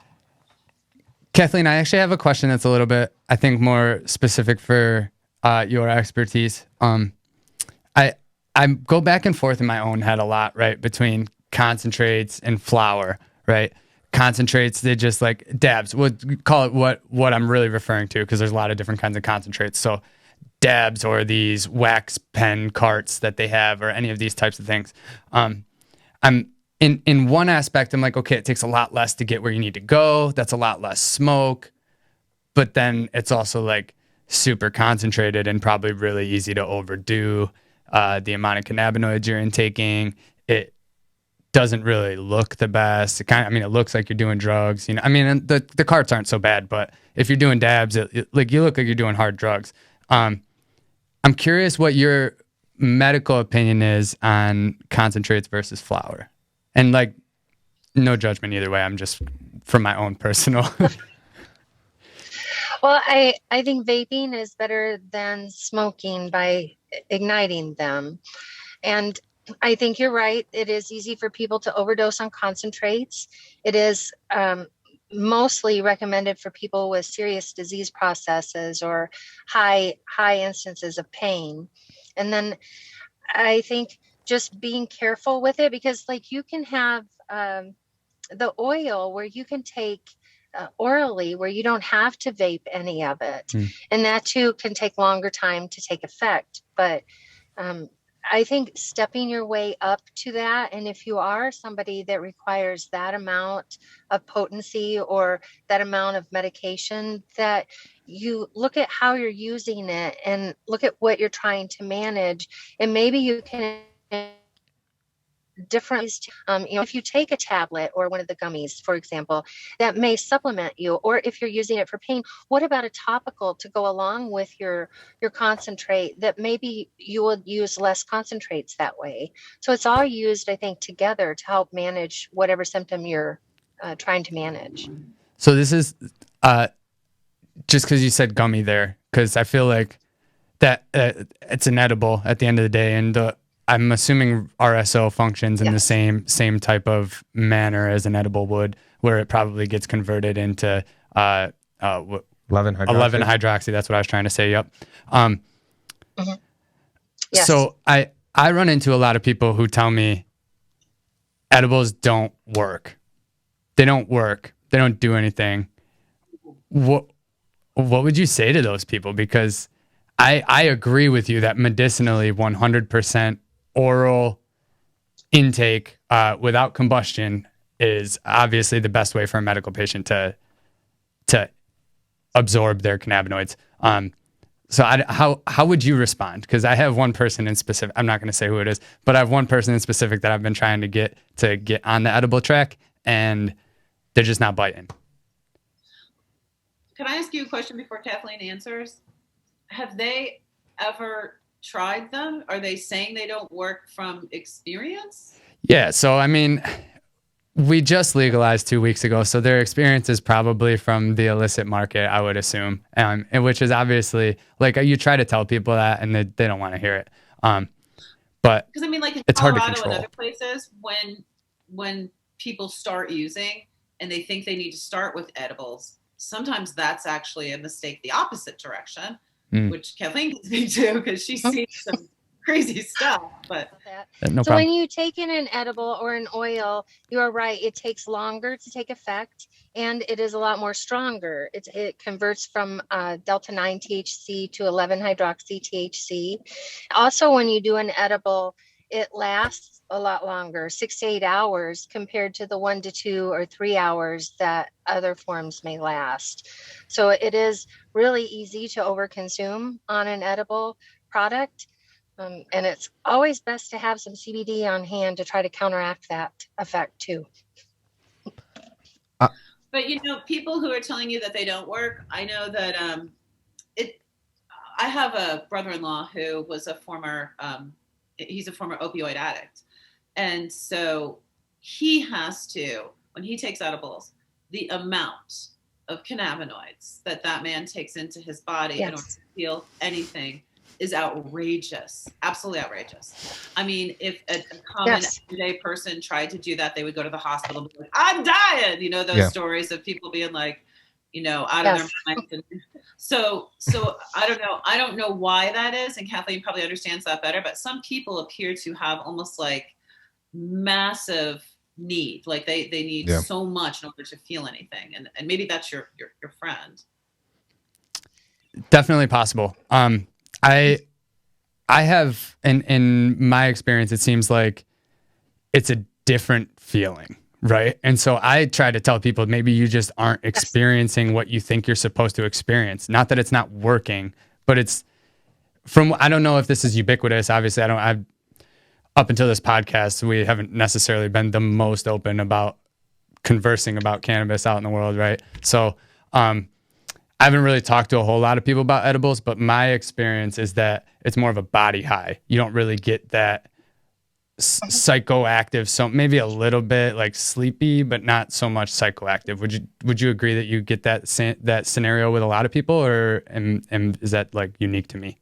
Kathleen, I actually have a question that's a little bit, I think, more specific for your expertise. I go back and forth in my own head a lot, right, between concentrates and flower, right? Concentrates, they just like dabs. We'll call it what I'm really referring to, because there's a lot of different kinds of concentrates. So dabs, or these wax pen carts that they have, or any of these types of things. I'm in one aspect, I'm like, okay, it takes a lot less to get where you need to go. That's a lot less smoke. But then it's also like super concentrated and probably really easy to overdo. The amount of cannabinoids you're intaking, it doesn't really look the best. It looks like you're doing drugs. And the carts aren't so bad, but if you're doing dabs, you look like you're doing hard drugs. I'm curious what your medical opinion is on concentrates versus flower, and like, no judgment either way. I'm just from my own personal. Well, I think vaping is better than smoking by igniting them. And I think you're right. It is easy for people to overdose on concentrates. It is mostly recommended for people with serious disease processes or high instances of pain. And then I think just being careful with it, because like you can have the oil where you can take orally, where you don't have to vape any of it. And that too can take longer time to take effect. But I think stepping your way up to that, and if you are somebody that requires that amount of potency or that amount of medication, that you look at how you're using it and look at what you're trying to manage, and maybe you can different if you take a tablet or one of the gummies, for example, that may supplement you, or if you're using it for pain, what about a topical to go along with your concentrate, that maybe you will use less concentrates that way. So it's all used, I think, together to help manage whatever symptom you're trying to manage. So this is just because you said gummy there, because I feel like that it's an edible at the end of the day, and I'm assuming RSO functions in the same type of manner as an edible would, where it probably gets converted into 11 hydroxy. That's what I was trying to say. Yep. Yes. So I run into a lot of people who tell me edibles don't work. They don't work. They don't do anything. What would you say to those people? Because I agree with you that medicinally 100% oral intake without combustion is obviously the best way for a medical patient to absorb their cannabinoids. So how would you respond? Because I have one person in specific, I'm not going to say who it is, but I have one person in specific that I've been trying to get on the edible track, and they're just not biting. Can I ask you a question before Kathleen answers? Have they ever tried them? Are they saying they don't work from experience? Yeah. So, I mean, we just legalized 2 weeks ago, so their experience is probably from the illicit market, I would assume, and which is obviously, like, you try to tell people that, and they don't want to hear it. But because I mean, like in it's hard to Colorado control. and other places, when people start using and they think they need to start with edibles, sometimes that's actually a mistake the opposite direction, which Kathleen can speak to because she's seen some crazy stuff. But no so problem. when you take in an edible or an oil, you are right. It takes longer to take effect, and it is a lot more stronger. It converts from delta 9 THC to 11 hydroxy THC. Also, when you do an edible, it lasts a lot longer, 6 to 8 hours, compared to the 1 to 2 or 3 hours that other forms may last. So it is really easy to overconsume on an edible product. And it's always best to have some CBD on hand to try to counteract that effect too. But people who are telling you that they don't work, I know that I have a brother-in-law who was he's a former opioid addict. And so he has to, when he takes edibles, the amount of cannabinoids that man takes into his body in order to feel anything is outrageous, absolutely outrageous. I mean, if a common everyday person tried to do that, they would go to the hospital and be like, I'm dying. Those stories of people being like, out of their minds. And so I don't know. I don't know why that is. And Kathleen probably understands that better, but some people appear to have almost like massive need. Like they need so much in order to feel anything. And maybe that's your friend. Definitely possible. I have, in my experience, it seems like it's a different feeling, right? And so I try to tell people, maybe you just aren't experiencing what you think you're supposed to experience. Not that it's not working, but it's I don't know if this is ubiquitous. Obviously, up until this podcast, we haven't necessarily been the most open about conversing about cannabis out in the world, right? So, I haven't really talked to a whole lot of people about edibles, but my experience is that it's more of a body high. You don't really get that psychoactive, so maybe a little bit like sleepy, but not so much psychoactive. Would you agree that you get that scenario with a lot of people, or and is that like unique to me?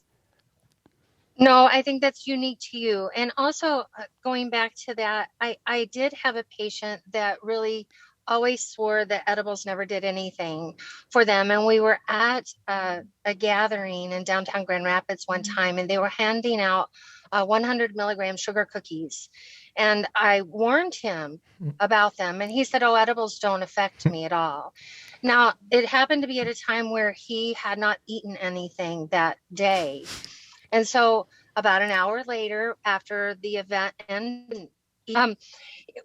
No, I think that's unique to you. And also going back to that, I did have a patient that really always swore that edibles never did anything for them. And we were at a gathering in downtown Grand Rapids one time, and they were handing out 100 milligram sugar cookies. And I warned him about them. And he said, oh, edibles don't affect me at all. Now, it happened to be at a time where he had not eaten anything that day. And so about an hour later, after the event ended,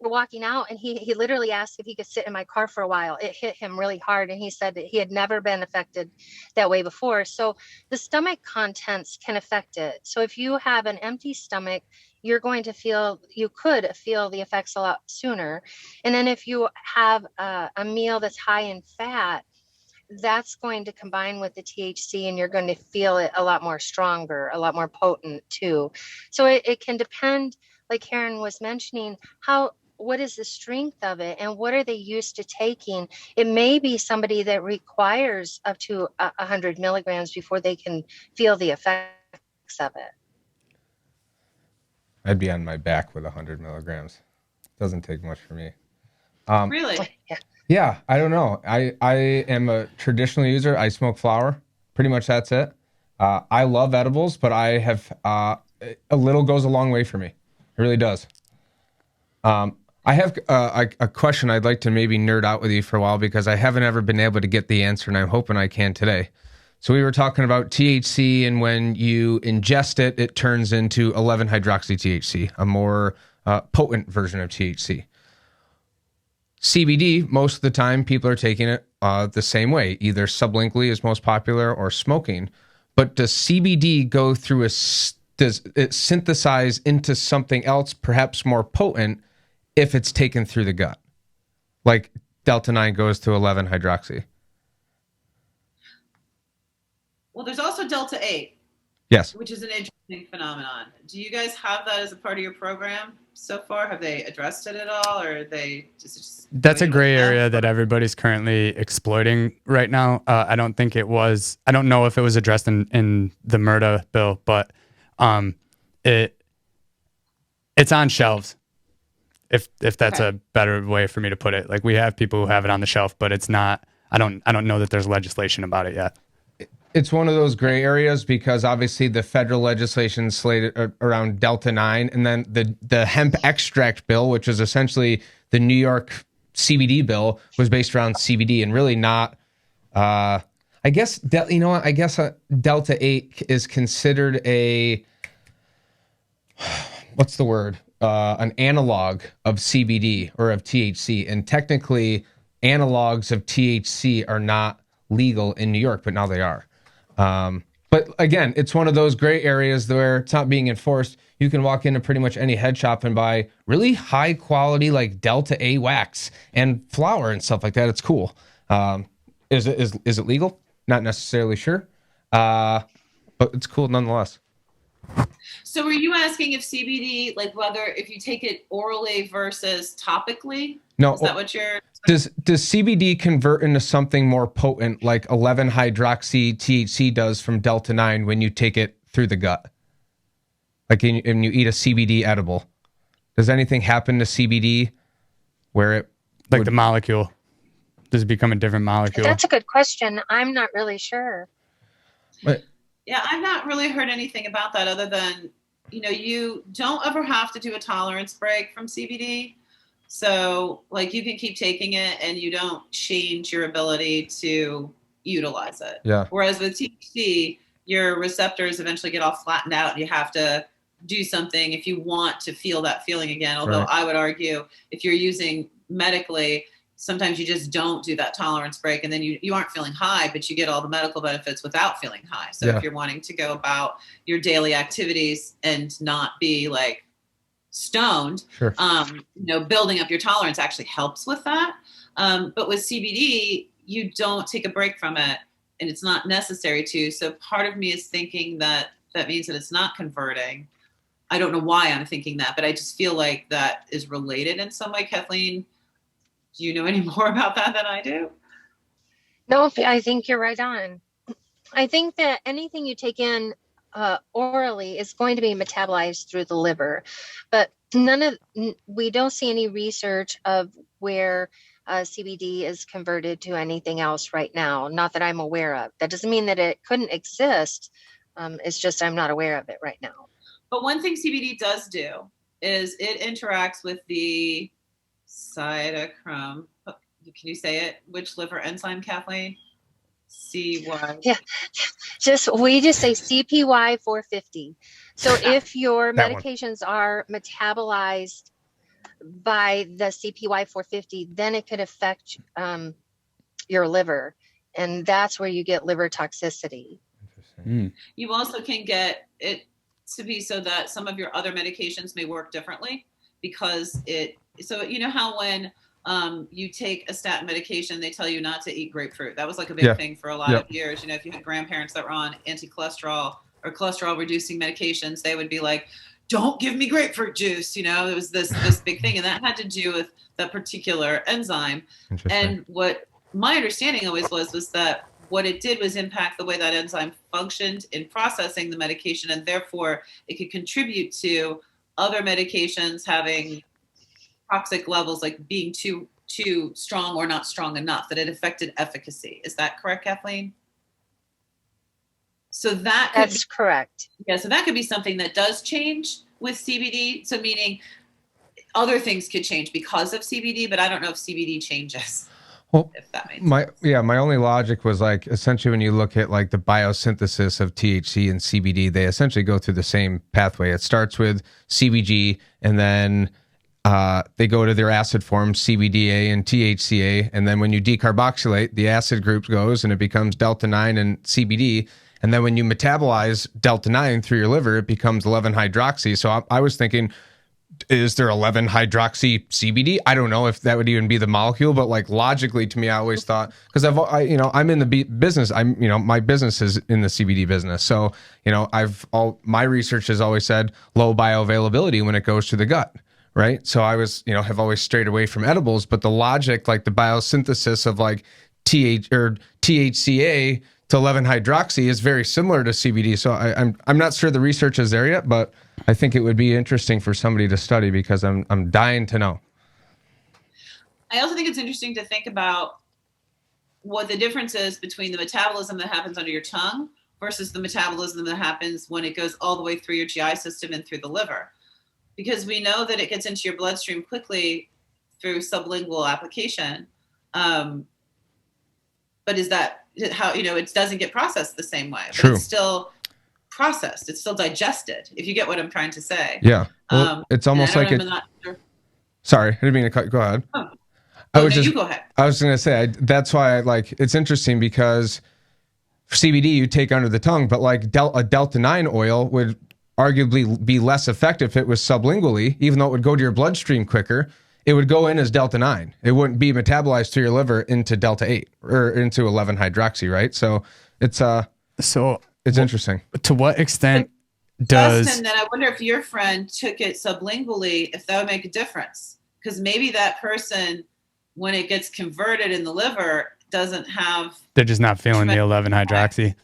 walking out, and he literally asked if he could sit in my car for a while. It hit him really hard, and he said that he had never been affected that way before. So the stomach contents can affect it. So if you have an empty stomach, you could feel the effects a lot sooner. And then if you have a meal that's high in fat, that's going to combine with the THC, and you're going to feel it a lot more stronger, a lot more potent too. So it can depend, like Karen was mentioning, what is the strength of it and what are they used to taking? It may be somebody that requires up to 100 milligrams before they can feel the effects of it. I'd be on my back with 100 milligrams. Doesn't take much for me. Really? Yeah, I don't know. I am a traditional user. I smoke flower. Pretty much that's it. I love edibles, but I have a little goes a long way for me. It really does. I have a question I'd like to maybe nerd out with you for a while, because I haven't ever been able to get the answer, and I'm hoping I can today. So we were talking about THC, and when you ingest it, it turns into 11-hydroxy-THC, a more potent version of THC. CBD, most of the time, people are taking it the same way. Either sublingually is most popular, or smoking. But does CBD go through does it synthesize into something else, perhaps more potent, if it's taken through the gut? Like Delta 9 goes to 11-hydroxy. Well, there's also Delta 8. Yes. Which is an interesting phenomenon. Do you guys have that as a part of your program so far? Have they addressed it at all, or are they just That's a gray area that everybody's currently exploiting right now. I don't know if it was addressed in the MRTA bill, but it's on shelves. If that's a better way for me to put it. Like, we have people who have it on the shelf, but it's not. I don't know that there's legislation about it yet. It's one of those gray areas, because obviously the federal legislation slated around Delta 9, and then the hemp extract bill, which is essentially the New York CBD bill, was based around CBD, and really not. I guess Delta 8 is considered what's the word? An analog of CBD or of THC, and technically analogs of THC are not legal in New York, but now they are. But again, it's one of those gray areas where it's not being enforced. You can walk into pretty much any head shop and buy really high quality, like Delta A wax and flour and stuff like that. It's cool. Is it legal? Not necessarily sure, but it's cool nonetheless. So were you asking if CBD, like whether if you take it orally versus topically? No. Is that what you're... Does CBD convert into something more potent like 11-hydroxy THC does from Delta 9 when you take it through the gut? Like when you eat a CBD edible. Does anything happen to CBD where it... Like the molecule. Does it become a different molecule? That's a good question. I'm not really sure. But, Yeah, I've not really heard anything about that other than, you don't ever have to do a tolerance break from CBD. So, like, you can keep taking it and you don't change your ability to utilize it. Yeah. Whereas with THC, your receptors eventually get all flattened out and you have to do something if you want to feel that feeling again. Although Right. I would argue if you're using medically, sometimes you just don't do that tolerance break and then you aren't feeling high, but you get all the medical benefits without feeling high. So Yeah. if you're wanting to go about your daily activities and not be like stoned, Sure. Building up your tolerance actually helps with that. But with CBD, you don't take a break from it and it's not necessary to. So part of me is thinking that means that it's not converting. I don't know why I'm thinking that, but I just feel like that is related in some way. Kathleen, do you know any more about that than I do? No, I think you're right on. I think that anything you take in orally is going to be metabolized through the liver, but we don't see any research of where CBD is converted to anything else right now. Not that I'm aware of. That doesn't mean that it couldn't exist. It's just I'm not aware of it right now. But one thing CBD does do is it interacts with the cytochrome. Can you say it? Which liver enzyme, Kathleen? CY. Yeah, we just say CPY 450. So if your medications are metabolized by the CPY 450, then it could affect your liver, and that's where you get liver toxicity. You also can get it to be so that some of your other medications may work differently because so you know how when you take a statin medication, they tell you not to eat grapefruit. That was like a big thing for a lot of years. If you had grandparents that were on anti-cholesterol or cholesterol reducing medications, they would be like, don't give me grapefruit juice. It was this big thing. And that had to do with that particular enzyme. And what my understanding always was that what it did was impact the way that enzyme functioned in processing the medication. And therefore it could contribute to other medications having toxic levels, like being too strong or not strong enough, that it affected efficacy. Is that correct, Kathleen? So that's correct. Yeah, so that could be something that does change with CBD. So meaning other things could change because of CBD, but I don't know if CBD changes. Well, if that makes sense. My only logic was like essentially when you look at like the biosynthesis of THC and CBD, they essentially go through the same pathway. It starts with CBG and then they go to their acid form, CBDA and THCA. And then when you decarboxylate, the acid group goes and it becomes Delta 9 and CBD. And then when you metabolize Delta 9 through your liver, it becomes 11-hydroxy. So I was thinking, is there 11-hydroxy CBD? I don't know if that would even be the molecule, but like logically to me, I always thought, because I'm in the business. My business is in the CBD business. So, my research has always said low bioavailability when it goes to the gut. Right. So I was, have always strayed away from edibles, but the logic, like the biosynthesis of like THCA to 11-hydroxy is very similar to CBD. So I'm not sure the research is there yet, but I think it would be interesting for somebody to study because I'm dying to know. I also think it's interesting to think about what the difference is between the metabolism that happens under your tongue versus the metabolism that happens when it goes all the way through your GI system and through the liver. Because we know that it gets into your bloodstream quickly through sublingual application. But is that how, it doesn't get processed the same way. True. But it's still processed. It's still digested, if you get what I'm trying to say. Yeah. Well, it's almost like it. Sure. Sorry, I didn't mean to cut. Go ahead. Oh. You go ahead. I was going to say, that's why it's interesting because for CBD you take under the tongue, but like a Delta 9 oil would arguably be less effective if it was sublingually, even though it would go to your bloodstream quicker. It would go in as Delta 9. It wouldn't be metabolized through your liver into Delta 8 or into 11-hydroxy, right? So it's interesting. To what extent does... Justin, then I wonder if your friend took it sublingually, if that would make a difference. Because maybe that person, when it gets converted in the liver, doesn't have... They're just not feeling the 11-hydroxy.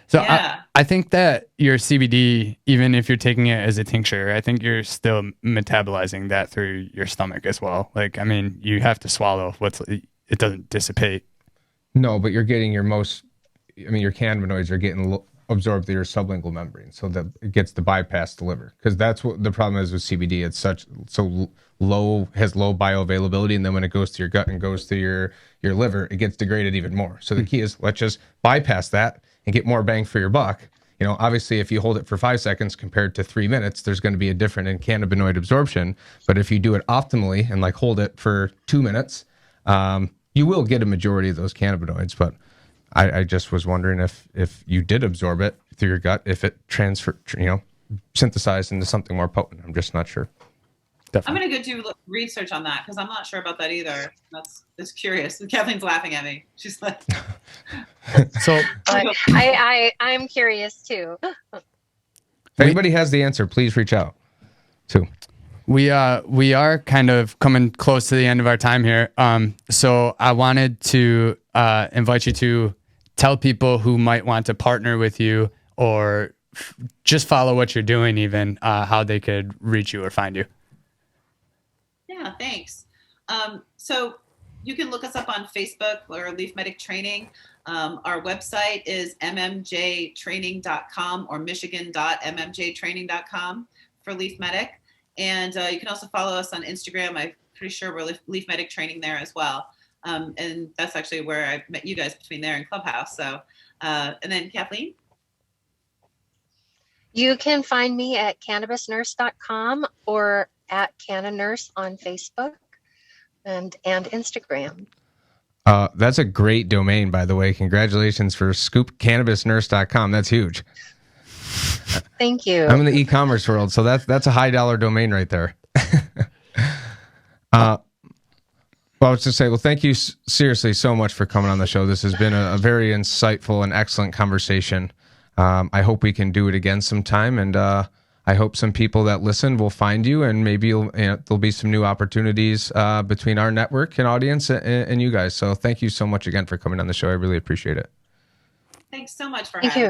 So yeah. I think that your CBD, even if you're taking it as a tincture, I think you're still metabolizing that through your stomach as well. Like, I mean, you have to swallow it doesn't dissipate. No, but you're getting your cannabinoids are getting absorbed through your sublingual membrane, so that it gets to bypass the liver. Because that's what the problem is with CBD. It's so low, has low bioavailability, and then when it goes to your gut and goes to your liver, it gets degraded even more. So the key is, let's just bypass that and get more bang for your buck. You know, obviously, if you hold it for 5 seconds compared to 3 minutes, there's going to be a difference in cannabinoid absorption. But if you do it optimally and like hold it for 2 minutes, you will get a majority of those cannabinoids. But I just was wondering if you did absorb it through your gut, if it synthesized into something more potent. I'm just not sure. Definitely. I'm going to go do research on that because I'm not sure about that either. That's curious. And Kathleen's laughing at me. She's like, so I'm curious too. If anybody has the answer, please reach out too. We are kind of coming close to the end of our time here. So I wanted to invite you to tell people who might want to partner with you or just follow what you're doing, even how they could reach you or find you. Yeah, thanks. So you can look us up on Facebook or Leaf Medic Training. Our website is mmjtraining.com or michigan.mmjtraining.com for Leaf Medic. And you can also follow us on Instagram. I'm pretty sure we're Leaf Medic Training there as well. And that's actually where I met you guys, between there and Clubhouse. So, and then Kathleen? You can find me at cannabisnurse.com or at CannaNurse on Facebook and Instagram. That's a great domain, by the way. Congratulations for scoopcannabisnurse.com. That's huge. Thank you. I'm in the e-commerce world, so that's a high dollar domain right there. Well, I was just saying, thank you seriously so much for coming on the show. This has been a very insightful and excellent conversation. I hope we can do it again sometime, and I hope some people that listen will find you, and maybe there'll be some new opportunities between our network and audience and you guys. So thank you so much again for coming on the show. I really appreciate it. Thanks so much for having me.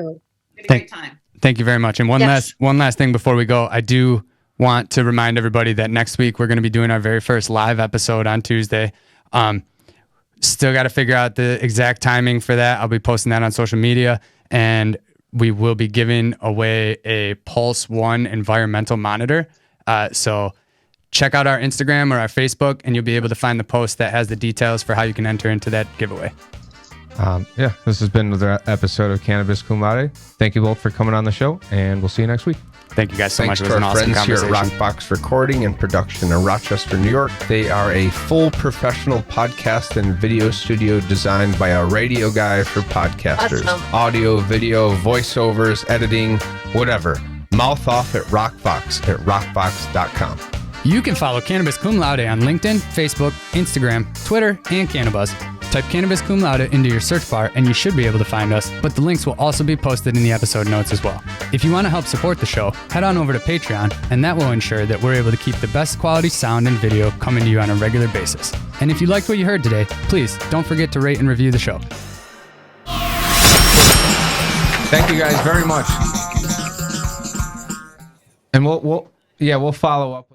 We had a great time. Thank you very much. And one last thing before we go, I do want to remind everybody that next week we're going to be doing our very first live episode on Tuesday. Still got to figure out the exact timing for that. I'll be posting that on social media, and we will be giving away a Pulse One environmental monitor. So check out our Instagram or our Facebook, and you'll be able to find the post that has the details for how you can enter into that giveaway. This has been another episode of Cannabis Cum Laude. Thank you both for coming on the show, and we'll see you next week. Thank you guys so much. Thanks to our friends here at Rockbox Recording and Production in Rochester, New York. They are a full professional podcast and video studio designed by a radio guy for podcasters. Awesome. Audio, video, voiceovers, editing, whatever. Mouth off at Rockbox at rockbox.com. You can follow Cannabis Cum Laude on LinkedIn, Facebook, Instagram, Twitter, and Cannabuzz. Type Cannabis Cum Laude into your search bar and you should be able to find us, but the links will also be posted in the episode notes as well. If you want to help support the show, head on over to Patreon, and that will ensure that we're able to keep the best quality sound and video coming to you on a regular basis. And if you liked what you heard today, please don't forget to rate and review the show. Thank you guys very much. And we'll follow up.